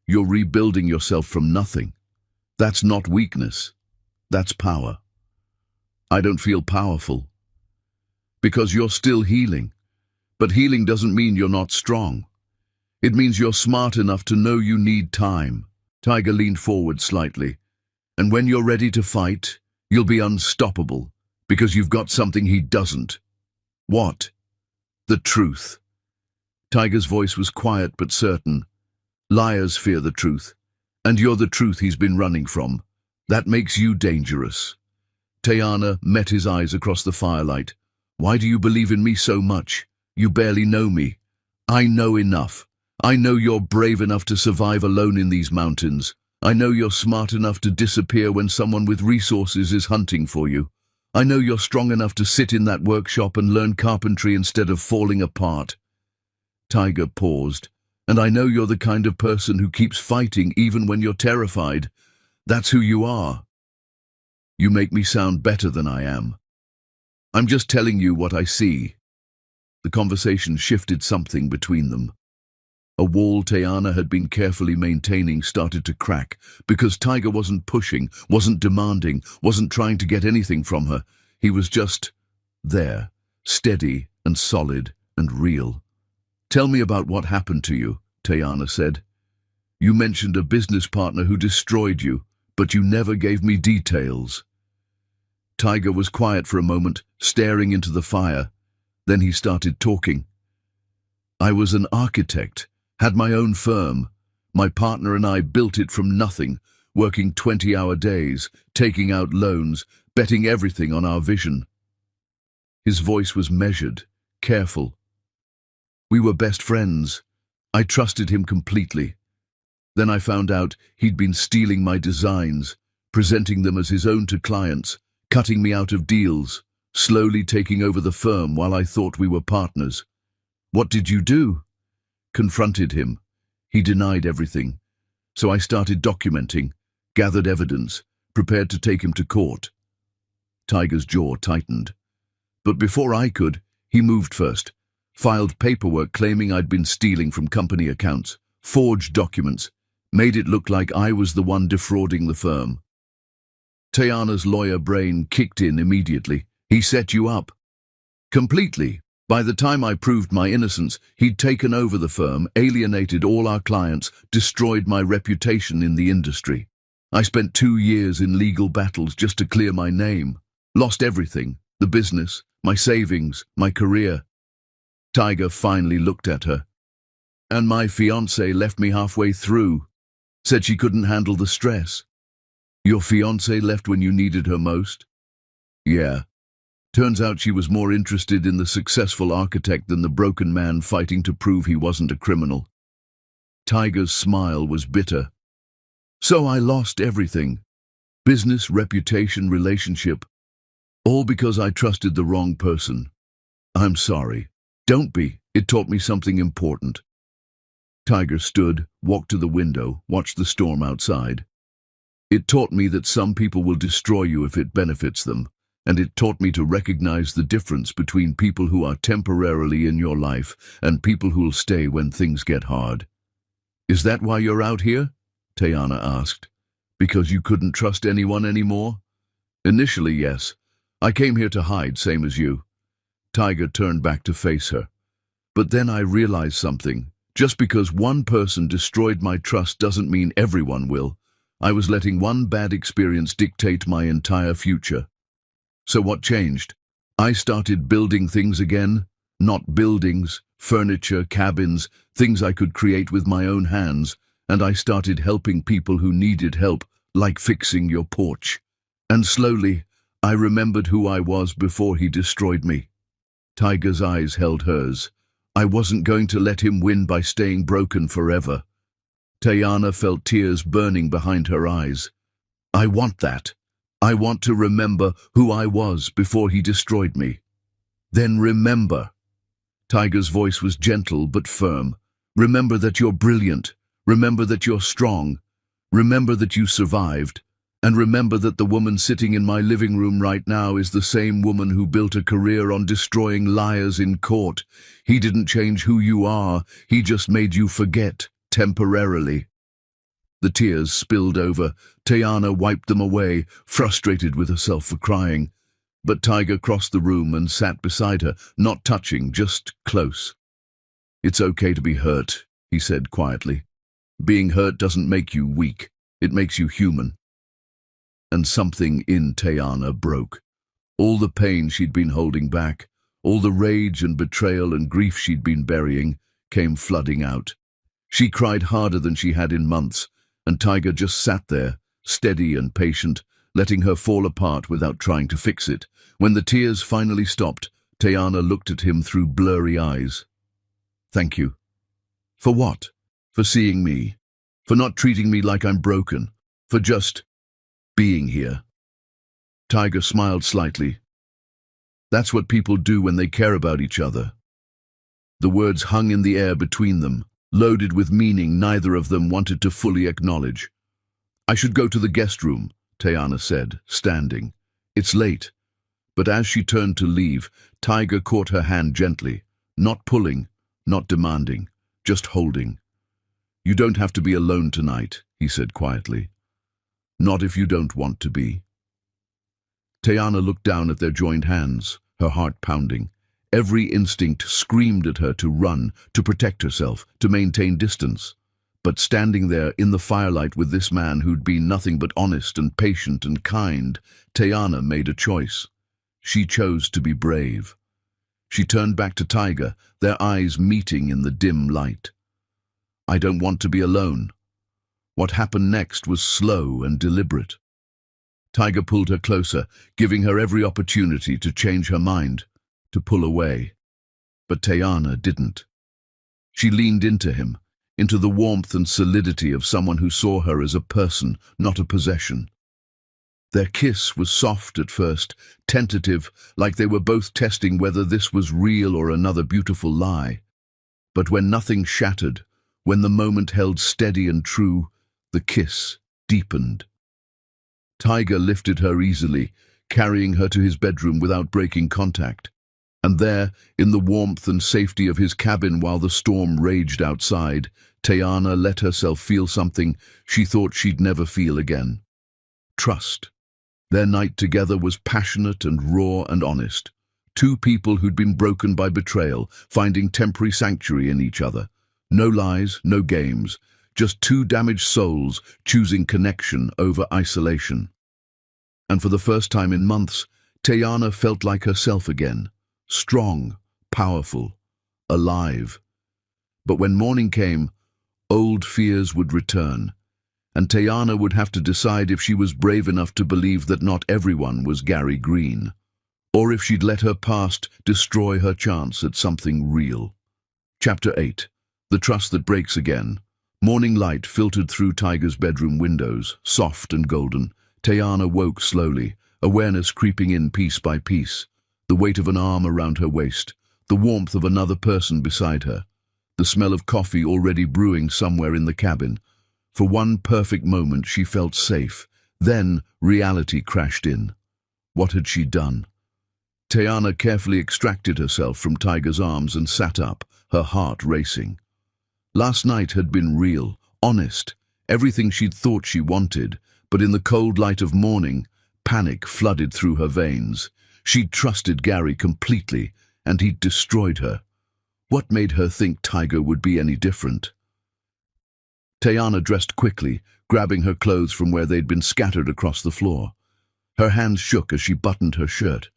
You're rebuilding yourself from nothing. That's not weakness. That's power." "I don't feel powerful." "Because you're still healing. But healing doesn't mean you're not strong. It means you're smart enough to know you need time." Tiger leaned forward slightly. "And when you're ready to fight, you'll be unstoppable, because you've got something he doesn't." "What?" "The truth." Tiger's voice was quiet but certain. "Liars fear the truth, and you're the truth he's been running from. That makes you dangerous." Tayana met his eyes across the firelight. "Why do you believe in me so much? You barely know me." "I know enough. I know you're brave enough to survive alone in these mountains. I know you're smart enough to disappear when someone with resources is hunting for you. I know you're strong enough to sit in that workshop and learn carpentry instead of falling apart." Tiger paused. "And I know you're the kind of person who keeps fighting even when you're terrified. That's who you are." "You make me sound better than I am. I'm just telling you what I see." The conversation shifted something between them. A wall Tayana had been carefully maintaining started to crack, because Tiger wasn't pushing, wasn't demanding, wasn't trying to get anything from her. He was just there, steady and solid and real. "Tell me about what happened to you," Tayana said. You mentioned a business partner who destroyed you, but you never gave me details. Tiger was quiet for a moment, staring into the fire. Then he started talking. I was an architect, had my own firm. My partner and I built it from nothing, working 20-hour days, taking out loans, betting everything on our vision. His voice was measured, careful. We were best friends. I trusted him completely. Then I found out he'd been stealing my designs, presenting them as his own to clients, cutting me out of deals, slowly taking over the firm while I thought we were partners. What did you do? Confronted him. He denied everything. So I started documenting, gathered evidence, prepared to take him to court. Tiger's jaw tightened. But before I could, he moved first, filed paperwork claiming I'd been stealing from company accounts, forged documents, made it look like I was the one defrauding the firm. Tayana's lawyer brain kicked in immediately. He set you up. Completely. By the time I proved my innocence, he'd taken over the firm, alienated all our clients, destroyed my reputation in the industry. I spent 2 years in legal battles just to clear my name. Lost everything, the business, my savings, my career. Tiger finally looked at her. And my fiancée left me halfway through. Said she couldn't handle the stress. Your fiancée left when you needed her most? Yeah. Turns out she was more interested in the successful architect than the broken man fighting to prove he wasn't a criminal. Tiger's smile was bitter. So I lost everything. Business, reputation, relationship. All because I trusted the wrong person. I'm sorry. Don't be. It taught me something important. Tiger stood, walked to the window, watched the storm outside. It taught me that some people will destroy you if it benefits them, and it taught me to recognize the difference between people who are temporarily in your life and people who'll stay when things get hard. Is that why you're out here? Tayana asked. Because you couldn't trust anyone anymore? Initially, yes. I came here to hide, same as you. Tiger turned back to face her. But then I realized something. Just because one person destroyed my trust doesn't mean everyone will. I was letting one bad experience dictate my entire future. So what changed? I started building things again. Not buildings, furniture, cabins, things I could create with my own hands. And I started helping people who needed help, like fixing your porch. And slowly, I remembered who I was before he destroyed me. Tiger's eyes held hers. I wasn't going to let him win by staying broken forever. Tayana felt tears burning behind her eyes. I want that. I want to remember who I was before he destroyed me. Then remember. Tiger's voice was gentle but firm. Remember that you're brilliant. Remember that you're strong. Remember that you survived. And remember that the woman sitting in my living room right now is the same woman who built a career on destroying liars in court. He didn't change who you are, he just made you forget, temporarily. The tears spilled over. Tayana wiped them away, frustrated with herself for crying. But Tiger crossed the room and sat beside her, not touching, just close. It's okay to be hurt, he said quietly. Being hurt doesn't make you weak, it makes you human. And something in Tayana broke. All the pain she'd been holding back, all the rage and betrayal and grief she'd been burying, came flooding out. She cried harder than she had in months, and Tiger just sat there, steady and patient, letting her fall apart without trying to fix it. When the tears finally stopped, Tayana looked at him through blurry eyes. Thank you. For what? For seeing me. For not treating me like I'm broken. For just being here. Tiger smiled slightly. That's what people do when they care about each other. The words hung in the air between them, loaded with meaning neither of them wanted to fully acknowledge. I should go to the guest room, Tayana said, standing. It's late. But as she turned to leave, Tiger caught her hand gently, not pulling, not demanding, just holding. You don't have to be alone tonight, he said quietly. Not if you don't want to be. Tayana looked down at their joined hands, her heart pounding. Every instinct screamed at her to run, to protect herself, to maintain distance. But standing there in the firelight with this man who'd been nothing but honest and patient and kind, Teyana made a choice. She chose to be brave. She turned back to Tiger, their eyes meeting in the dim light. "I don't want to be alone." What happened next was slow and deliberate. Tiger pulled her closer, giving her every opportunity to change her mind, to pull away. But Teyana didn't. She leaned into him, into the warmth and solidity of someone who saw her as a person, not a possession. Their kiss was soft at first, tentative, like they were both testing whether this was real or another beautiful lie. But when nothing shattered, when the moment held steady and true, the kiss deepened. Tiger lifted her easily, carrying her to his bedroom without breaking contact. And there, in the warmth and safety of his cabin while the storm raged outside, Teyana let herself feel something she thought she'd never feel again. Trust. Their night together was passionate and raw and honest. Two people who'd been broken by betrayal, finding temporary sanctuary in each other. No lies, no games, just two damaged souls choosing connection over isolation. And for the first time in months, Teyana felt like herself again. Strong, powerful, alive. But when morning came, old fears would return, and Teyana would have to decide if she was brave enough to believe that not everyone was Gary Green, or if she'd let her past destroy her chance at something real. Chapter 8. The Trust That Breaks Again. Morning light filtered through Tiger's bedroom windows, soft and golden. Teyana woke slowly, awareness creeping in piece by piece. The weight of an arm around her waist, the warmth of another person beside her, the smell of coffee already brewing somewhere in the cabin. For one perfect moment she felt safe. Then reality crashed in. What had she done? Teyana carefully extracted herself from Tiger's arms and sat up, her heart racing. Last night had been real, honest, everything she'd thought she wanted, but in the cold light of morning, panic flooded through her veins. She'd trusted Gary completely, and he'd destroyed her. What made her think Tiger would be any different? Teyana dressed quickly, grabbing her clothes from where they'd been scattered across the floor. Her hands shook as she buttoned her shirt.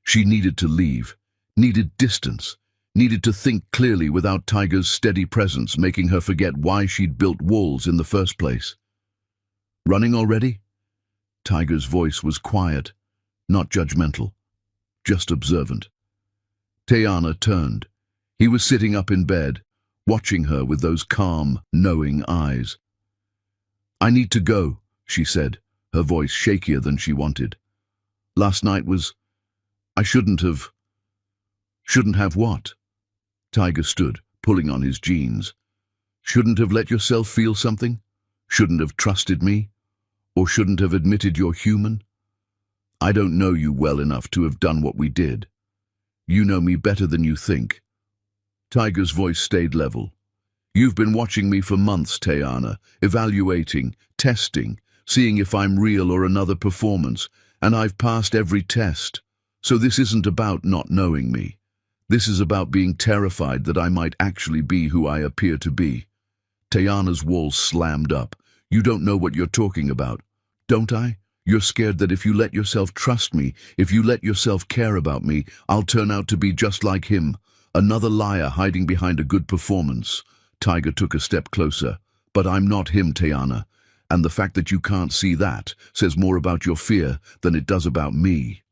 She needed to leave, needed distance, needed to think clearly without Tiger's steady presence making her forget why she'd built walls in the first place. "Running already?" Tiger's voice was quiet, not judgmental, just observant. Teyana turned. He was sitting up in bed, watching her with those calm, knowing eyes. "I need to go," she said, her voice shakier than she wanted. "Last night was... I shouldn't have..." "Shouldn't have what?" Tiger stood, pulling on his jeans. "Shouldn't have let yourself feel something? Shouldn't have trusted me? Or shouldn't have admitted you're human? I don't know you well enough to have done what we did. You know me better than you think." Tiger's voice stayed level. "You've been watching me for months, Teyana, evaluating, testing, seeing if I'm real or another performance, and I've passed every test. So this isn't about not knowing me. This is about being terrified that I might actually be who I appear to be." Teyana's walls slammed up. "You don't know what you're talking about." "Don't I? You're scared that if you let yourself trust me, if you let yourself care about me, I'll turn out to be just like him. Another liar hiding behind a good performance." Tiger took a step closer. "But I'm not him, Teyana. And the fact that you can't see that says more about your fear than it does about me."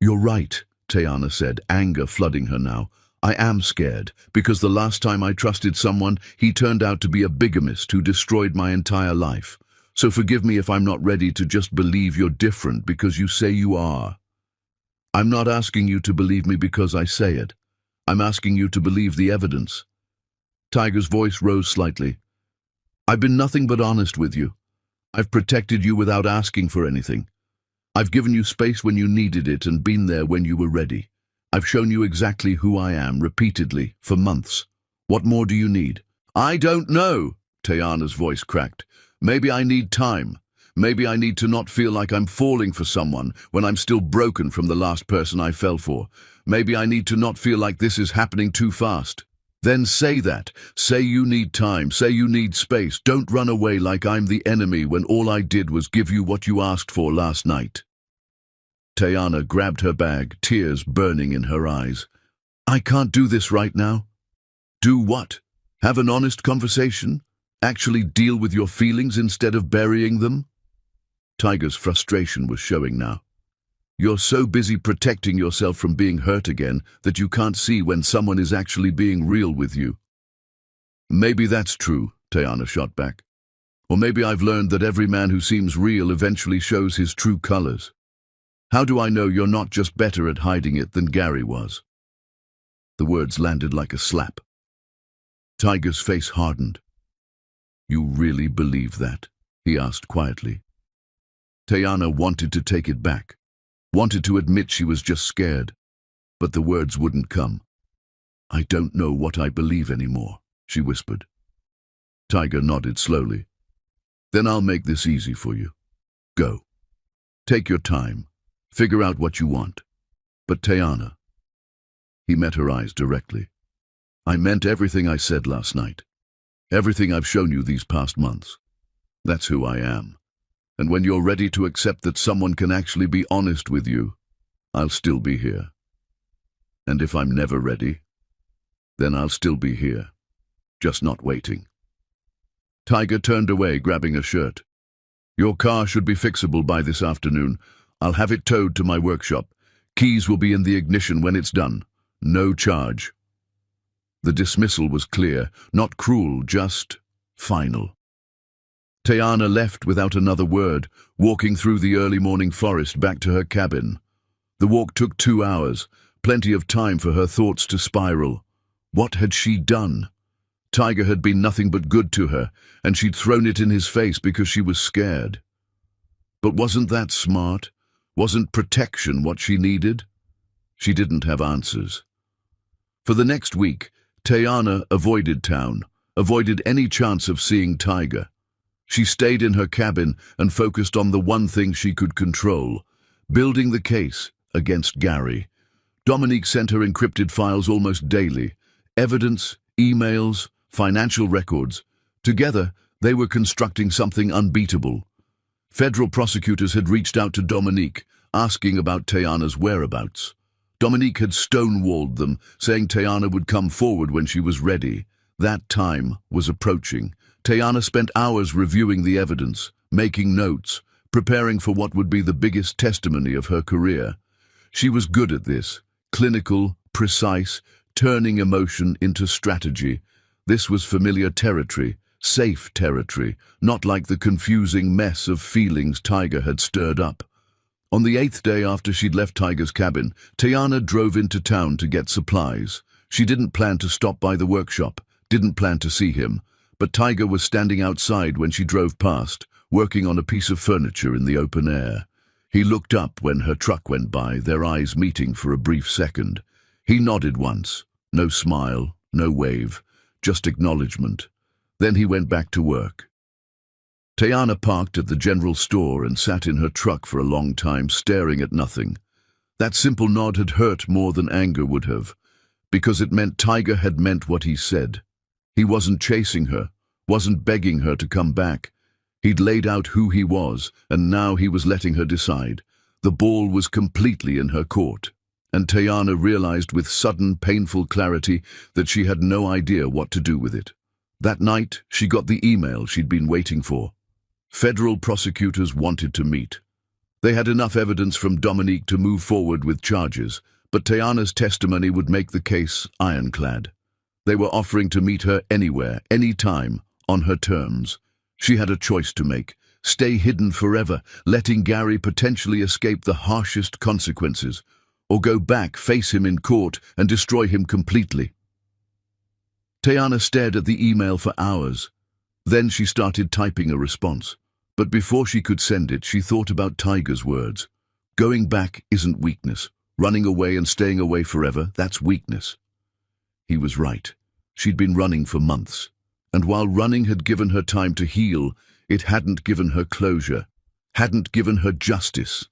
"You're right," Teyana said, anger flooding her now. "I am scared, because the last time I trusted someone, he turned out to be a bigamist who destroyed my entire life. So forgive me if I'm not ready to just believe you're different because you say you are. I'm not asking you to believe me because I say it. I'm asking you to believe the evidence." Tiger's voice rose slightly. "I've been nothing but honest with you. I've protected you without asking for anything. I've given you space when you needed it and been there when you were ready. I've shown you exactly who I am, repeatedly, for months. What more do you need?" "I don't know," Teyana's voice cracked. "Maybe I need time. Maybe I need to not feel like I'm falling for someone when I'm still broken from the last person I fell for. Maybe I need to not feel like this is happening too fast. Then say that. Say you need time. Say you need space. Don't run away like I'm the enemy when all I did was give you what you asked for last night. Tayana grabbed her bag, tears burning in her eyes. I can't do this right now. Do what? Have an honest conversation? Actually deal with your feelings instead of burying them? Tiger's frustration was showing now. You're so busy protecting yourself from being hurt again that you can't see when someone is actually being real with you. Maybe that's true, Tayana shot back. Or maybe I've learned that every man who seems real eventually shows his true colors. How do I know you're not just better at hiding it than Gary was? The words landed like a slap. Tiger's face hardened. You really believe that? He asked quietly. Tayana wanted to take it back, wanted to admit she was just scared, but the words wouldn't come. I don't know what I believe anymore, she whispered. Tiger nodded slowly. Then I'll make this easy for you. Go. Take your time. Figure out what you want. But Tayana. He met her eyes directly. I meant everything I said last night. Everything I've shown you these past months. That's who I am. And when you're ready to accept that someone can actually be honest with you, I'll still be here. And if I'm never ready, then I'll still be here, just not waiting. Tiger turned away, grabbing a shirt. Your car should be fixable by this afternoon. I'll have it towed to my workshop. Keys will be in the ignition when it's done. No charge. The dismissal was clear, not cruel, just final. Tayana left without another word, walking through the early morning forest back to her cabin. The walk took 2 hours, plenty of time for her thoughts to spiral. What had she done? Tiger had been nothing but good to her, and she'd thrown it in his face because she was scared. But wasn't that smart? Wasn't protection what she needed? She didn't have answers. For the next week, Tayana avoided town, avoided any chance of seeing Tiger. She stayed in her cabin and focused on the one thing she could control, building the case against Gary. Dominique sent her encrypted files almost daily, evidence, emails, financial records. Together, they were constructing something unbeatable. Federal prosecutors had reached out to Dominique, asking about Tayana's whereabouts. Dominique had stonewalled them, saying Tayana would come forward when she was ready. That time was approaching. Tayana spent hours reviewing the evidence, making notes, preparing for what would be the biggest testimony of her career. She was good at this, clinical, precise, turning emotion into strategy. This was familiar territory, safe territory, not like the confusing mess of feelings Tiger had stirred up. On the 8th day after she'd left Tiger's cabin, Tayana drove into town to get supplies. She didn't plan to stop by the workshop, didn't plan to see him, but Tiger was standing outside when she drove past, working on a piece of furniture in the open air. He looked up when her truck went by, their eyes meeting for a brief second. He nodded once, no smile, no wave, just acknowledgement. Then he went back to work. Tayana parked at the general store and sat in her truck for a long time, staring at nothing. That simple nod had hurt more than anger would have, because it meant Tiger had meant what he said. He wasn't chasing her, wasn't begging her to come back. He'd laid out who he was, and now he was letting her decide. The ball was completely in her court, and Tayana realized with sudden, painful clarity that she had no idea what to do with it. That night, she got the email she'd been waiting for. Federal prosecutors wanted to meet. They had enough evidence from Dominique to move forward with charges, but Tayana's testimony would make the case ironclad. They were offering to meet her anywhere, anytime, on her terms. She had a choice to make: stay hidden forever, letting Gary potentially escape the harshest consequences, or go back, face him in court, and destroy him completely. Tayana stared at the email for hours. Then she started typing a response. But before she could send it, she thought about Tiger's words. Going back isn't weakness. Running away and staying away forever, that's weakness. He was right. She'd been running for months. And while running had given her time to heal, it hadn't given her closure. hadn't given her justice,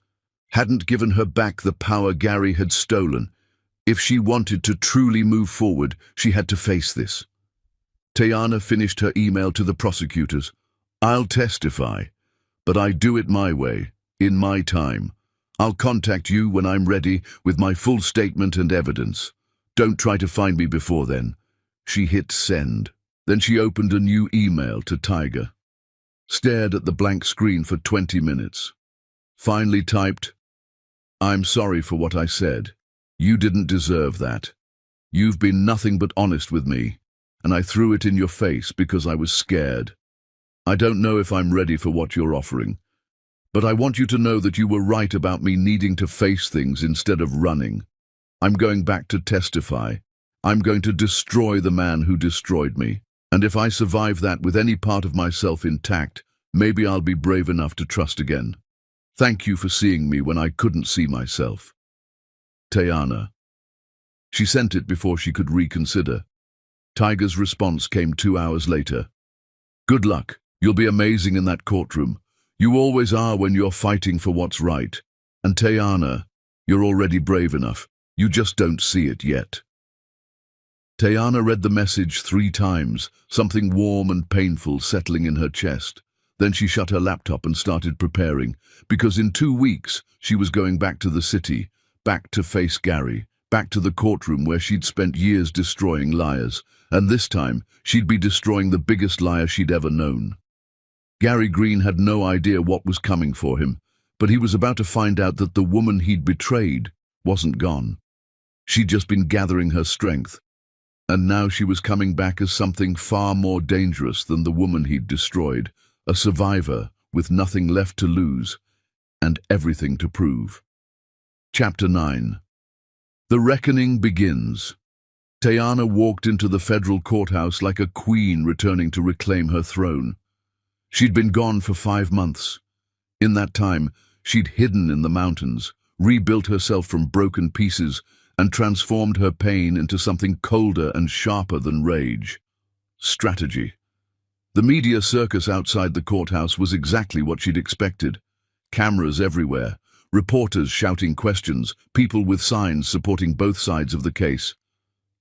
hadn't given her back the power Gary had stolen. If she wanted to truly move forward, she had to face this. Tayana finished her email to the prosecutors. "I'll testify, but I do it my way, in my time. I'll contact you when I'm ready with my full statement and evidence. Don't try to find me before then." She hit send. Then she opened a new email to Tiger. Stared at the blank screen for 20 minutes. Finally typed, "I'm sorry for what I said. You didn't deserve that. You've been nothing but honest with me, and I threw it in your face because I was scared. I don't know if I'm ready for what you're offering, but I want you to know that you were right about me needing to face things instead of running. I'm going back to testify. I'm going to destroy the man who destroyed me. And if I survive that with any part of myself intact, maybe I'll be brave enough to trust again. Thank you for seeing me when I couldn't see myself. Tayana." She sent it before she could reconsider. Tiger's response came 2 hours later. "Good luck. You'll be amazing in that courtroom. You always are when you're fighting for what's right. And Tayana, you're already brave enough. You just don't see it yet." Tayana read the message 3 times, something warm and painful settling in her chest. Then she shut her laptop and started preparing, because in 2 weeks she was going back to the city, back to face Gary, back to the courtroom where she'd spent years destroying liars, and this time she'd be destroying the biggest liar she'd ever known. Gary Green had no idea what was coming for him, but he was about to find out that the woman he'd betrayed wasn't gone. She'd just been gathering her strength, and now she was coming back as something far more dangerous than the woman he'd destroyed, a survivor with nothing left to lose and everything to prove. Chapter 9. The reckoning begins. Tayana walked into the federal courthouse like a queen returning to reclaim her throne. She'd been gone for 5 months. In that time, she'd hidden in the mountains, rebuilt herself from broken pieces, and transformed her pain into something colder and sharper than rage. Strategy. The media circus outside the courthouse was exactly what she'd expected. Cameras everywhere, reporters shouting questions, people with signs supporting both sides of the case.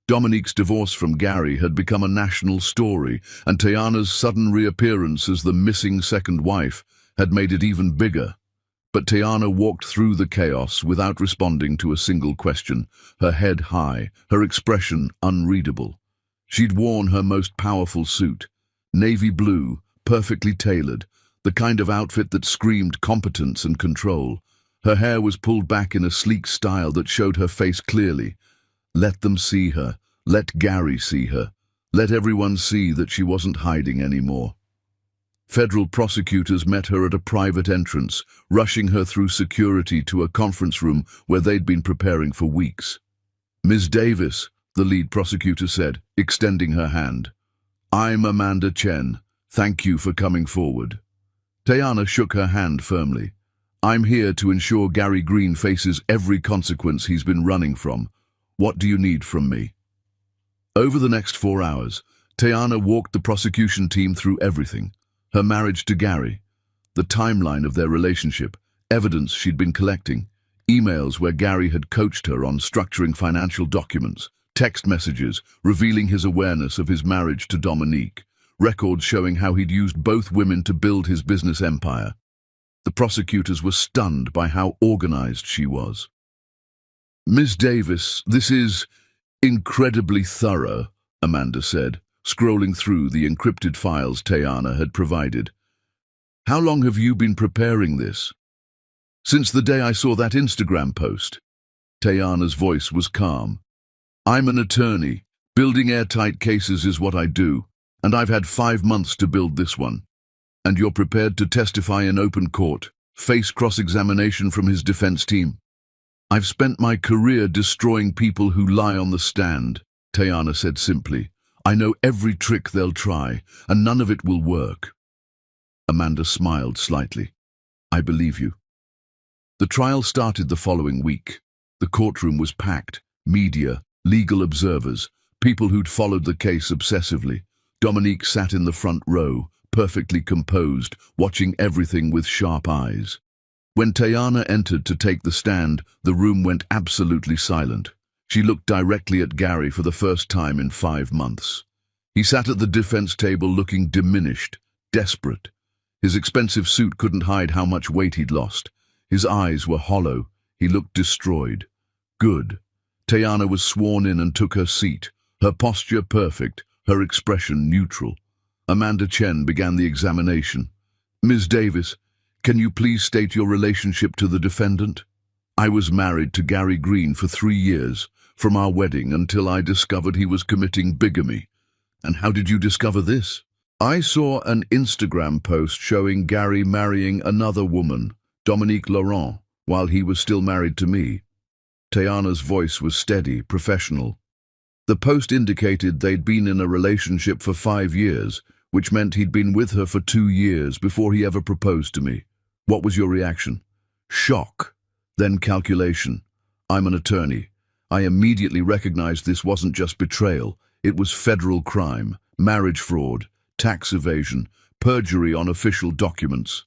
Dominique's divorce from Gary had become a national story, and Tayana's sudden reappearance as the missing second wife had made it even bigger. But Tayana walked through the chaos without responding to a single question, her head high, her expression unreadable. She'd worn her most powerful suit, navy blue, perfectly tailored, the kind of outfit that screamed competence and control. Her hair was pulled back in a sleek style that showed her face clearly. Let them see her. Let Gary see her. Let everyone see that she wasn't hiding anymore. Federal prosecutors met her at a private entrance, rushing her through security to a conference room where they'd been preparing for weeks. "Ms. Davis," the lead prosecutor said, extending her hand. "I'm Amanda Chen. Thank you for coming forward." Tayana shook her hand firmly. "I'm here to ensure Gary Green faces every consequence he's been running from. What do you need from me?" Over the next 4 hours, Tayana walked the prosecution team through everything. Her marriage to Gary, the timeline of their relationship, evidence she'd been collecting, emails where Gary had coached her on structuring financial documents, text messages revealing his awareness of his marriage to Dominique, records showing how he'd used both women to build his business empire. The prosecutors were stunned by how organized she was. "Ms. Davis, this is incredibly thorough," Amanda said, scrolling through the encrypted files Tayana had provided. "How long have you been preparing this?" "Since the day I saw that Instagram post." Tayana's voice was calm. "I'm an attorney. Building airtight cases is what I do, and I've had 5 months to build this one. And you're prepared to testify in open court, face cross-examination from his defense team?" "I've spent my career destroying people who lie on the stand," Tayana said simply. "I know every trick they'll try, and none of it will work." Amanda smiled slightly. "I believe you." The trial started the following week. The courtroom was packed. Media, legal observers, people who'd followed the case obsessively. Dominique sat in the front row, perfectly composed, watching everything with sharp eyes. When Tayana entered to take the stand, the room went absolutely silent. She looked directly at Gary for the first time in 5 months. He sat at the defense table looking diminished, desperate. His expensive suit couldn't hide how much weight he'd lost. His eyes were hollow. He looked destroyed. Good. Tayana was sworn in and took her seat, her posture perfect, her expression neutral. Amanda Chen began the examination. "Ms. Davis, can you please state your relationship to the defendant?" "I was married to Gary Green for 3 years, from our wedding until I discovered he was committing bigamy." "And how did you discover this?" "I saw an Instagram post showing Gary marrying another woman, Dominique Laurent, while he was still married to me." Tayana's voice was steady, professional. "The post indicated they'd been in a relationship for 5 years, which meant he'd been with her for 2 years before he ever proposed to me. What was your reaction?" "Shock, then calculation. I'm an attorney. I immediately recognized this wasn't just betrayal. It was federal crime, marriage fraud, tax evasion, perjury on official documents."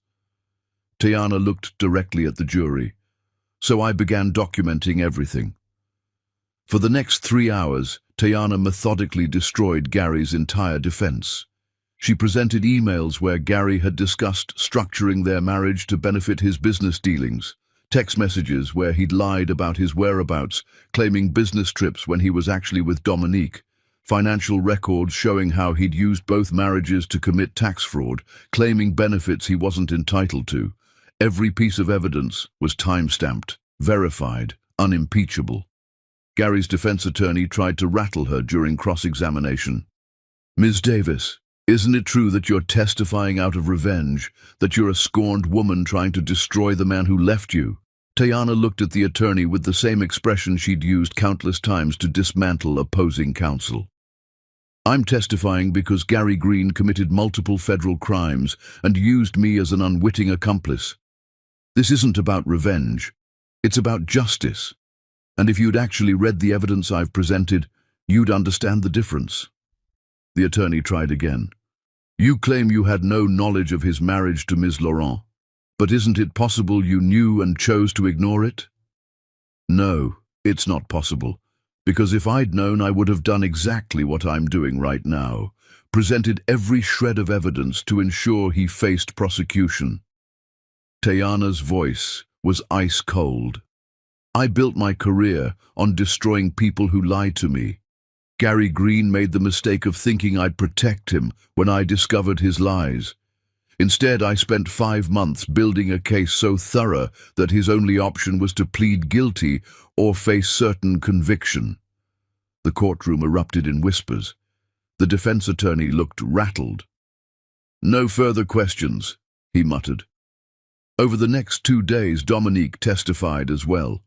Tayana looked directly at the jury. "So I began documenting everything." For the next 3 hours, Tayana methodically destroyed Gary's entire defense. She presented emails where Gary had discussed structuring their marriage to benefit his business dealings, text messages where he'd lied about his whereabouts, claiming business trips when he was actually with Dominique, financial records showing how he'd used both marriages to commit tax fraud, claiming benefits he wasn't entitled to. Every piece of evidence was time-stamped, verified, unimpeachable. Gary's defense attorney tried to rattle her during cross-examination. "Ms. Davis, isn't it true that you're testifying out of revenge, that you're a scorned woman trying to destroy the man who left you?" Tayana looked at the attorney with the same expression she'd used countless times to dismantle opposing counsel. "I'm testifying because Gary Green committed multiple federal crimes and used me as an unwitting accomplice. This isn't about revenge. It's about justice. And if you'd actually read the evidence I've presented, you'd understand the difference." The attorney tried again. "You claim you had no knowledge of his marriage to Ms. Laurent, but isn't it possible you knew and chose to ignore it?" "No, it's not possible, because if I'd known I would have done exactly what I'm doing right now, presented every shred of evidence to ensure he faced prosecution." Tayana's voice was ice cold. "I built my career on destroying people who lied to me. Gary Green made the mistake of thinking I'd protect him when I discovered his lies. Instead, I spent 5 months building a case so thorough that his only option was to plead guilty or face certain conviction." The courtroom erupted in whispers. The defense attorney looked rattled. "No further questions," he muttered. Over the next 2 days, Dominique testified as well.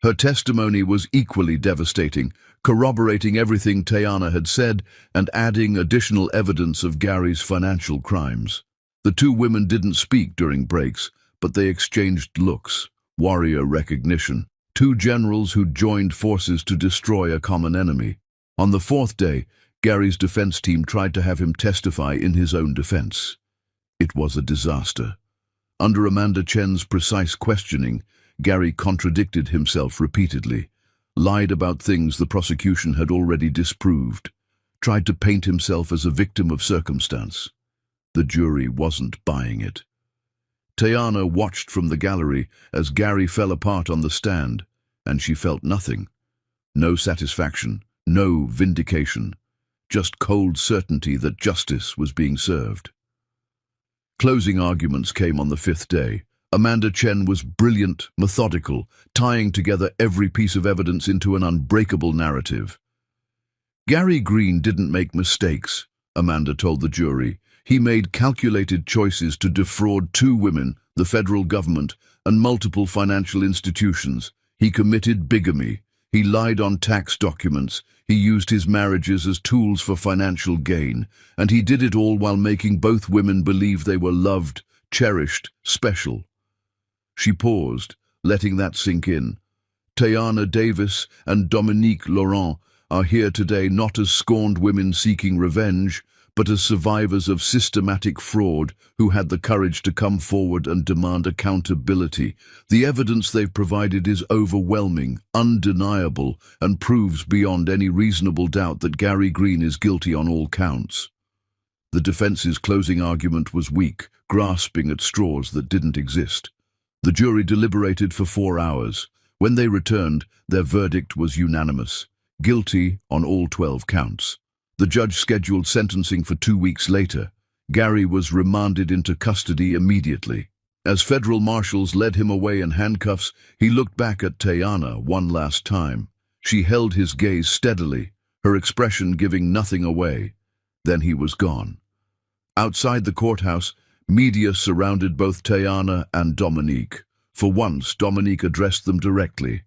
Her testimony was equally devastating, corroborating everything Tayana had said and adding additional evidence of Gary's financial crimes. The 2 women didn't speak during breaks, but they exchanged looks, warrior recognition. 2 generals who joined forces to destroy a common enemy. On the 4th day, Gary's defense team tried to have him testify in his own defense. It was a disaster. Under Amanda Chen's precise questioning, Gary contradicted himself repeatedly, lied about things the prosecution had already disproved, tried to paint himself as a victim of circumstance. The jury wasn't buying it. Tayana watched from the gallery as Gary fell apart on the stand, and she felt nothing. No satisfaction, no vindication, just cold certainty that justice was being served. Closing arguments came on the 5th day. Amanda Chen was brilliant, methodical, tying together every piece of evidence into an unbreakable narrative. "Gary Green didn't make mistakes," Amanda told the jury. "He made calculated choices to defraud 2 women, the federal government, and multiple financial institutions. He committed bigamy. He lied on tax documents. He used his marriages as tools for financial gain. And he did it all while making both women believe they were loved, cherished, special." She paused, letting that sink in. Tayana Davis and Dominique Laurent are here today not as scorned women seeking revenge, but as survivors of systematic fraud who had the courage to come forward and demand accountability. The evidence they've provided is overwhelming, undeniable, and proves beyond any reasonable doubt that Gary Green is guilty on all counts. The defense's closing argument was weak, grasping at straws that didn't exist. The jury deliberated for 4 hours. When they returned, their verdict was unanimous: guilty on all 12 counts. The judge scheduled sentencing for 2 weeks later. Gary was remanded into custody immediately. As federal marshals led him away in handcuffs, he looked back at Tayana one last time. She held his gaze steadily, her expression giving nothing away. Then he was gone. Outside the courthouse, media surrounded both Tayana and Dominique. For once, Dominique addressed them directly.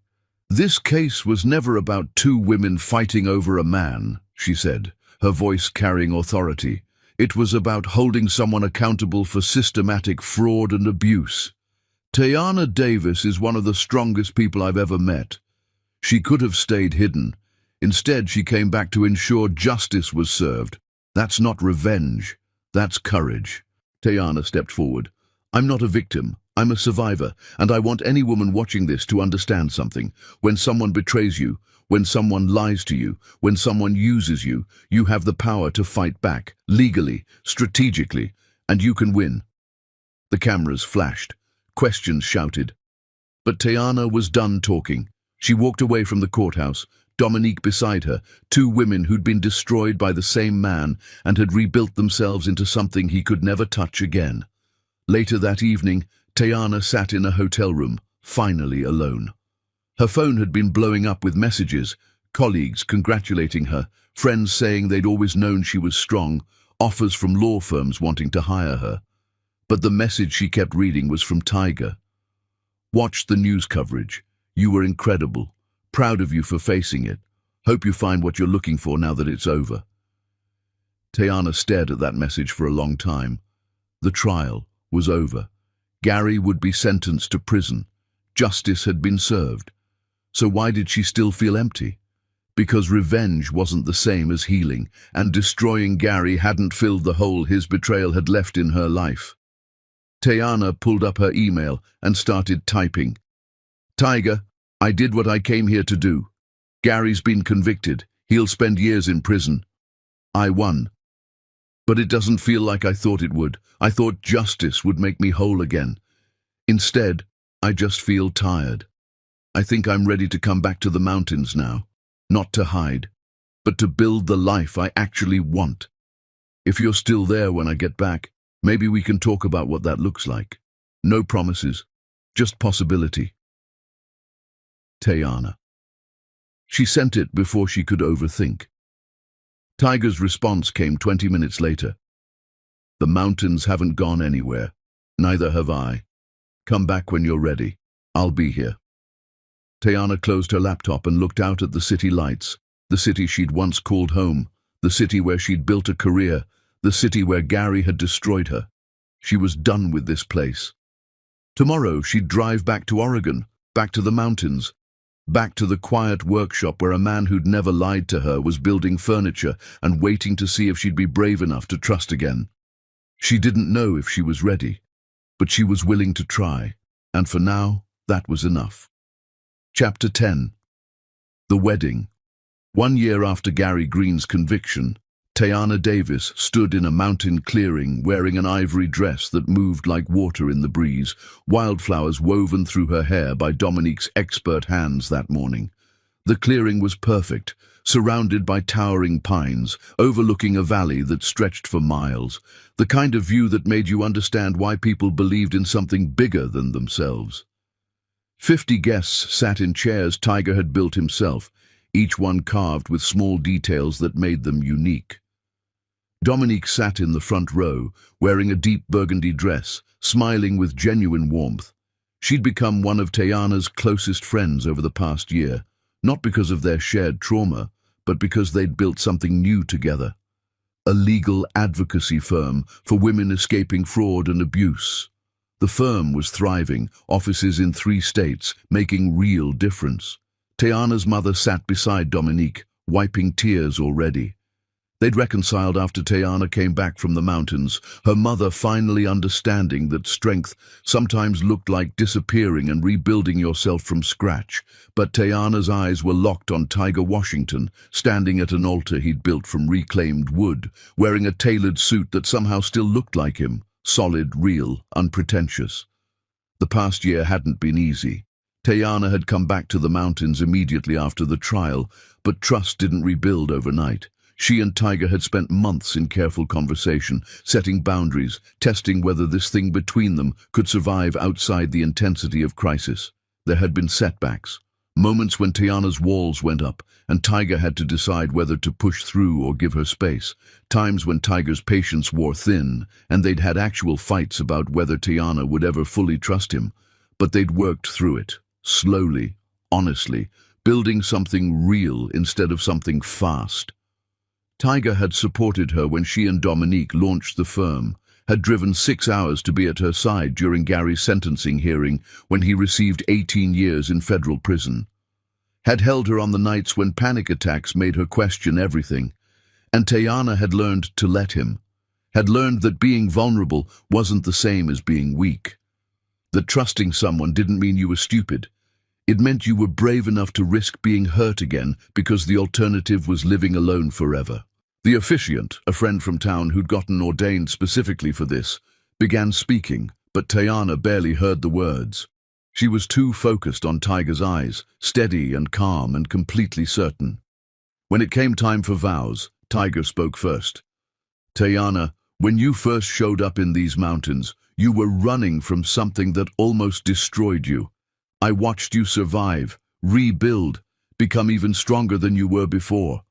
"This case was never about 2 women fighting over a man," she said, her voice carrying authority. "It was about holding someone accountable for systematic fraud and abuse. Tayana Davis is one of the strongest people I've ever met. She could have stayed hidden. Instead, she came back to ensure justice was served. That's not revenge. That's courage." Tayana stepped forward. "I'm not a victim. I'm a survivor, and I want any woman watching this to understand something. When someone betrays you, when someone lies to you, when someone uses you, you have the power to fight back, legally, strategically, and you can win." The cameras flashed. Questions shouted. But Tayana was done talking. She walked away from the courthouse, Dominique beside her, 2 women who'd been destroyed by the same man and had rebuilt themselves into something he could never touch again. Later that evening, Tayana sat in a hotel room, finally alone. Her phone had been blowing up with messages, colleagues congratulating her, friends saying they'd always known she was strong, offers from law firms wanting to hire her. But the message she kept reading was from Tiger. "Watched the news coverage. You were incredible. Proud of you for facing it. Hope you find what you're looking for now that it's over." Tayana stared at that message for a long time. The trial was over. Gary would be sentenced to prison. Justice had been served. So why did she still feel empty? Because revenge wasn't the same as healing, and destroying Gary hadn't filled the hole his betrayal had left in her life. Tayana pulled up her email and started typing. "Tiger, I did what I came here to do. Gary's been convicted. He'll spend years in prison. I won. But it doesn't feel like I thought it would. I thought justice would make me whole again. Instead, I just feel tired. I think I'm ready to come back to the mountains now. Not to hide, but to build the life I actually want. If you're still there when I get back, maybe we can talk about what that looks like. No promises, just possibility. Tayana." She sent it before she could overthink. Tiger's response came 20 minutes later. "The mountains haven't gone anywhere. Neither have I. Come back when you're ready. I'll be here." Tayana closed her laptop and looked out at the city lights, the city she'd once called home, the city where she'd built a career, the city where Gary had destroyed her. She was done with this place. Tomorrow she'd drive back to Oregon, back to the mountains, back to the quiet workshop where a man who'd never lied to her was building furniture and waiting to see if she'd be brave enough to trust again. She didn't know if she was ready, but she was willing to try, and for now, that was enough. Chapter 10. The Wedding. 1 year after Gary Green's conviction, Tayana Davis stood in a mountain clearing wearing an ivory dress that moved like water in the breeze, wildflowers woven through her hair by Dominique's expert hands that morning. The clearing was perfect, surrounded by towering pines, overlooking a valley that stretched for miles, the kind of view that made you understand why people believed in something bigger than themselves. 50 guests sat in chairs Tiger had built himself, each one carved with small details that made them unique. Dominique sat in the front row, wearing a deep burgundy dress, smiling with genuine warmth. She'd become one of Tayana's closest friends over the past year, not because of their shared trauma, but because they'd built something new together. A legal advocacy firm for women escaping fraud and abuse. The firm was thriving, offices in 3 states, making real difference. Tayana's mother sat beside Dominique, wiping tears already. They'd reconciled after Tayana came back from the mountains, her mother finally understanding that strength sometimes looked like disappearing and rebuilding yourself from scratch. But Tayana's eyes were locked on Tiger Washington, standing at an altar he'd built from reclaimed wood, wearing a tailored suit that somehow still looked like him, solid, real, unpretentious. The past year hadn't been easy. Tayana had come back to the mountains immediately after the trial, but trust didn't rebuild overnight. She and Tiger had spent months in careful conversation, setting boundaries, testing whether this thing between them could survive outside the intensity of crisis. There had been setbacks, moments when Tayana's walls went up, and Tiger had to decide whether to push through or give her space. Times when Tiger's patience wore thin, and they'd had actual fights about whether Tayana would ever fully trust him. But they'd worked through it, slowly, honestly, building something real instead of something fast. Tiger had supported her when she and Dominique launched the firm, had driven 6 hours to be at her side during Gary's sentencing hearing when he received 18 years in federal prison, had held her on the nights when panic attacks made her question everything, and Tayana had learned to let him, had learned that being vulnerable wasn't the same as being weak, that trusting someone didn't mean you were stupid. It meant you were brave enough to risk being hurt again because the alternative was living alone forever. The officiant, a friend from town who'd gotten ordained specifically for this, began speaking, but Tayana barely heard the words. She was too focused on Tiger's eyes, steady and calm and completely certain. When it came time for vows, Tiger spoke first. Tayana, when you first showed up in these mountains, you were running from something that almost destroyed you. I watched you survive, rebuild, become even stronger than you were before.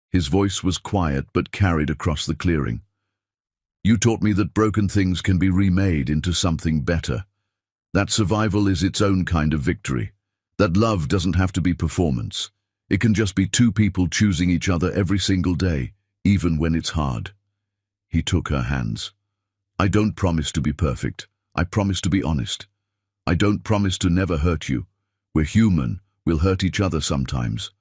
His voice was quiet but carried across the clearing. You taught me that broken things can be remade into something better. That survival is its own kind of victory. That love doesn't have to be performance. It can just be two people choosing each other every single day, even when it's hard. He took her hands. I don't promise to be perfect. I promise to be honest. I don't promise to never hurt you. We're human, we'll hurt each other sometimes.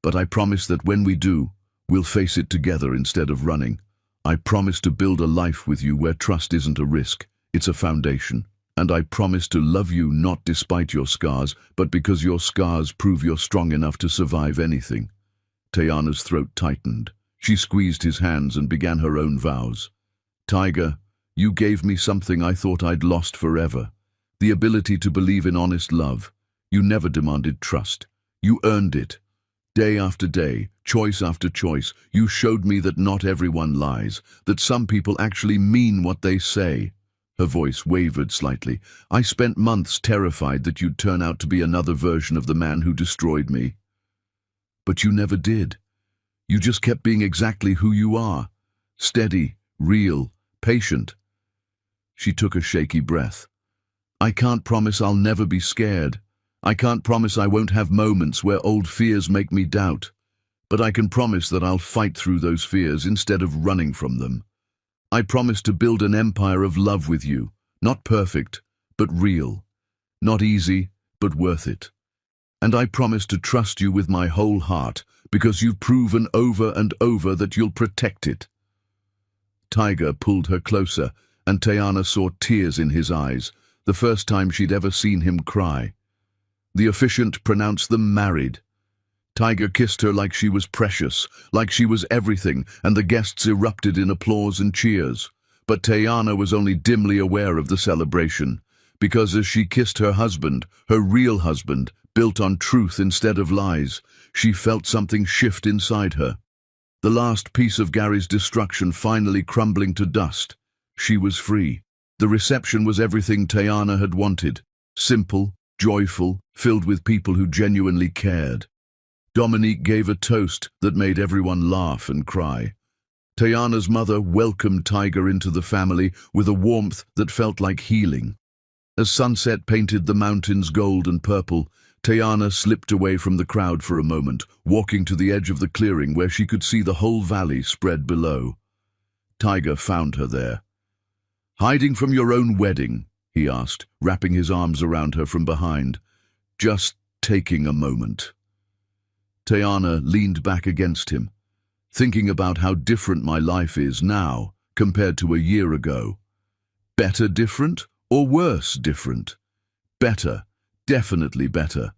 But I promise that when we do, we'll face it together instead of running. I promise to build a life with you where trust isn't a risk, it's a foundation. And I promise to love you not despite your scars, but because your scars prove you're strong enough to survive anything. Tayana's throat tightened. She squeezed his hands and began her own vows. Tiger, you gave me something I thought I'd lost forever. The ability to believe in honest love. You never demanded trust. You earned it. Day after day, choice after choice, you showed me that not everyone lies, that some people actually mean what they say. Her voice wavered slightly. I spent months terrified that you'd turn out to be another version of the man who destroyed me. But you never did. You just kept being exactly who you are. Steady, real, patient. She took a shaky breath. I can't promise I'll never be scared. I can't promise I won't have moments where old fears make me doubt. But I can promise that I'll fight through those fears instead of running from them. I promise to build an empire of love with you, not perfect, but real. Not easy, but worth it. And I promise to trust you with my whole heart, because you've proven over and over that you'll protect it. Tiger pulled her closer, and Tayana saw tears in his eyes, the first time she'd ever seen him cry. The officiant pronounced them married. Tiger kissed her like she was precious, like she was everything, and the guests erupted in applause and cheers. But Tayana was only dimly aware of the celebration, because as she kissed her husband, her real husband, built on truth instead of lies, she felt something shift inside her. The last piece of Gary's destruction finally crumbling to dust. She was free. The reception was everything Tayana had wanted. Simple, joyful, filled with people who genuinely cared. Dominique gave a toast that made everyone laugh and cry. Tayana's mother welcomed Tiger into the family with a warmth that felt like healing. As sunset painted the mountains gold and purple, Tayana slipped away from the crowd for a moment, walking to the edge of the clearing where she could see the whole valley spread below. Tiger found her there. Hiding from your own wedding, he asked, wrapping his arms around her from behind. Just taking a moment. Tayana leaned back against him. thinking about how different my life is now compared to a year ago. Better different or worse different? Better, definitely better.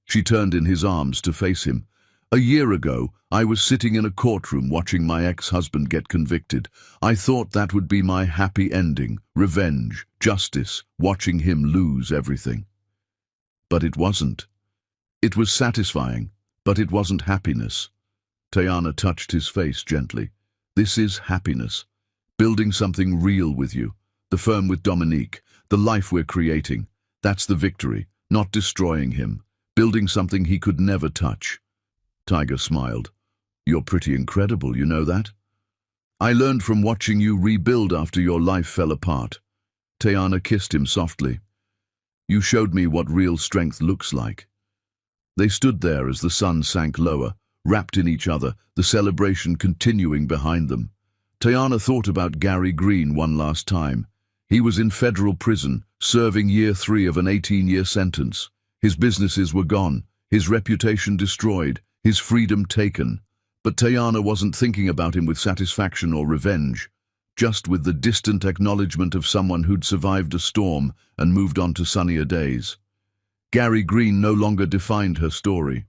She turned in his arms to face him. A year ago, I was sitting in a courtroom watching my ex-husband get convicted. I thought that would be my happy ending, revenge, justice, watching him lose everything. But it wasn't. It was satisfying, but it wasn't happiness. Tayana touched his face gently. This is happiness. Building something real with you. The firm with Dominique. The life we're creating. That's the victory, not destroying him. Building something he could never touch. Tiger smiled. You're pretty incredible, you know that? I learned from watching you rebuild after your life fell apart. Tayana kissed him softly. You showed me what real strength looks like. They stood there as the sun sank lower, wrapped in each other, the celebration continuing behind them. Tayana thought about Gary Green one last time. He was in federal prison, serving year 3 of an 18-year sentence. His businesses were gone, his reputation destroyed, his freedom taken. But Tayana wasn't thinking about him with satisfaction or revenge, just with the distant acknowledgement of someone who'd survived a storm and moved on to sunnier days. Gary Green no longer defined her story.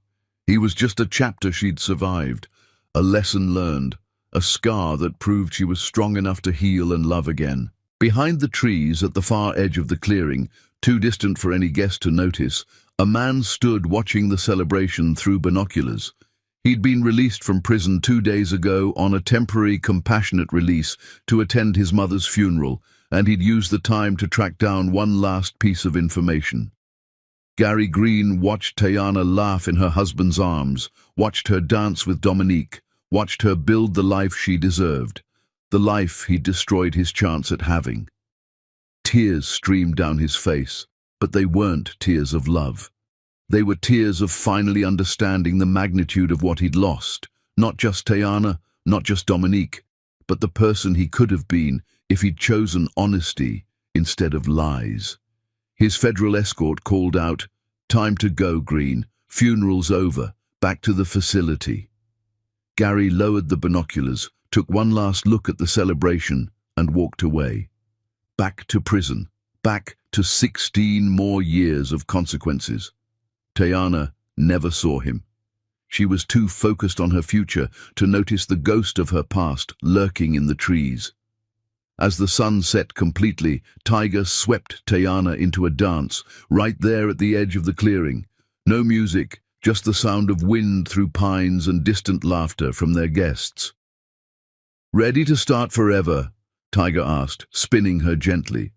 He was just a chapter she'd survived, a lesson learned, a scar that proved she was strong enough to heal and love again. Behind the trees at the far edge of the clearing, too distant for any guest to notice, a man stood watching the celebration through binoculars. He'd been released from prison 2 days ago on a temporary compassionate release to attend his mother's funeral, and he'd used the time to track down one last piece of information. Gary Green watched Tayana laugh in her husband's arms, watched her dance with Dominique, watched her build the life she deserved, the life he'd destroyed his chance at having. Tears streamed down his face, but they weren't tears of love. They were tears of finally understanding the magnitude of what he'd lost. Not just Tayana, not just Dominique, but the person he could have been if he'd chosen honesty instead of lies. His federal escort called out, "Time to go, Green. Funeral's over. Back to the facility." Gary lowered the binoculars, took one last look at the celebration, and walked away. Back to prison. Back to 16 more years of consequences. Tayana never saw him. She was too focused on her future to notice the ghost of her past lurking in the trees. As the sun set completely, Tiger swept Tayana into a dance, right there at the edge of the clearing. No music, just the sound of wind through pines and distant laughter from their guests. "Ready to start forever?" Tiger asked, spinning her gently.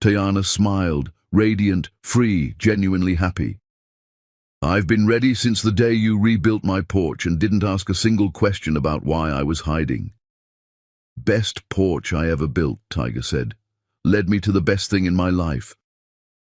Tayana smiled, radiant, free, genuinely happy. "I've been ready since the day you rebuilt my porch and didn't ask a single question about why I was hiding." "Best porch I ever built," Tiger said. "Led me to the best thing in my life."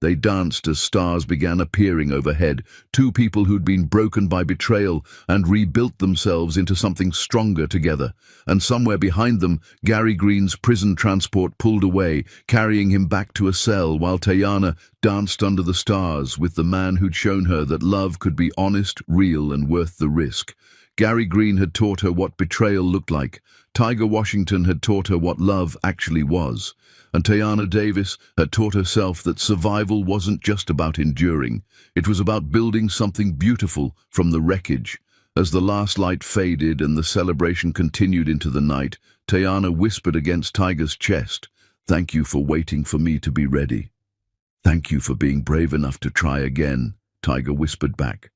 They danced as stars began appearing overhead, two people who'd been broken by betrayal and rebuilt themselves into something stronger together. And somewhere behind them, Gary Green's prison transport pulled away, carrying him back to a cell, while Tayana danced under the stars with the man who'd shown her that love could be honest, real, and worth the risk. Gary Green had taught her what betrayal looked like. Tiger Washington had taught her what love actually was. And Tayana Davis had taught herself that survival wasn't just about enduring. It was about building something beautiful from the wreckage. As the last light faded and the celebration continued into the night, Tayana whispered against Tiger's chest, "Thank you for waiting for me to be ready." "Thank you for being brave enough to try again," Tiger whispered back.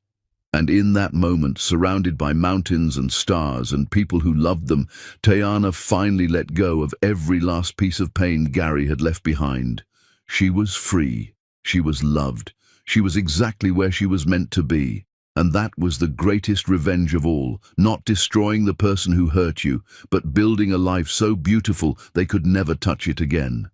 And in that moment, surrounded by mountains and stars and people who loved them, Tayana finally let go of every last piece of pain Gary had left behind. She was free. She was loved. She was exactly where she was meant to be. And that was the greatest revenge of all, not destroying the person who hurt you, but building a life so beautiful they could never touch it again.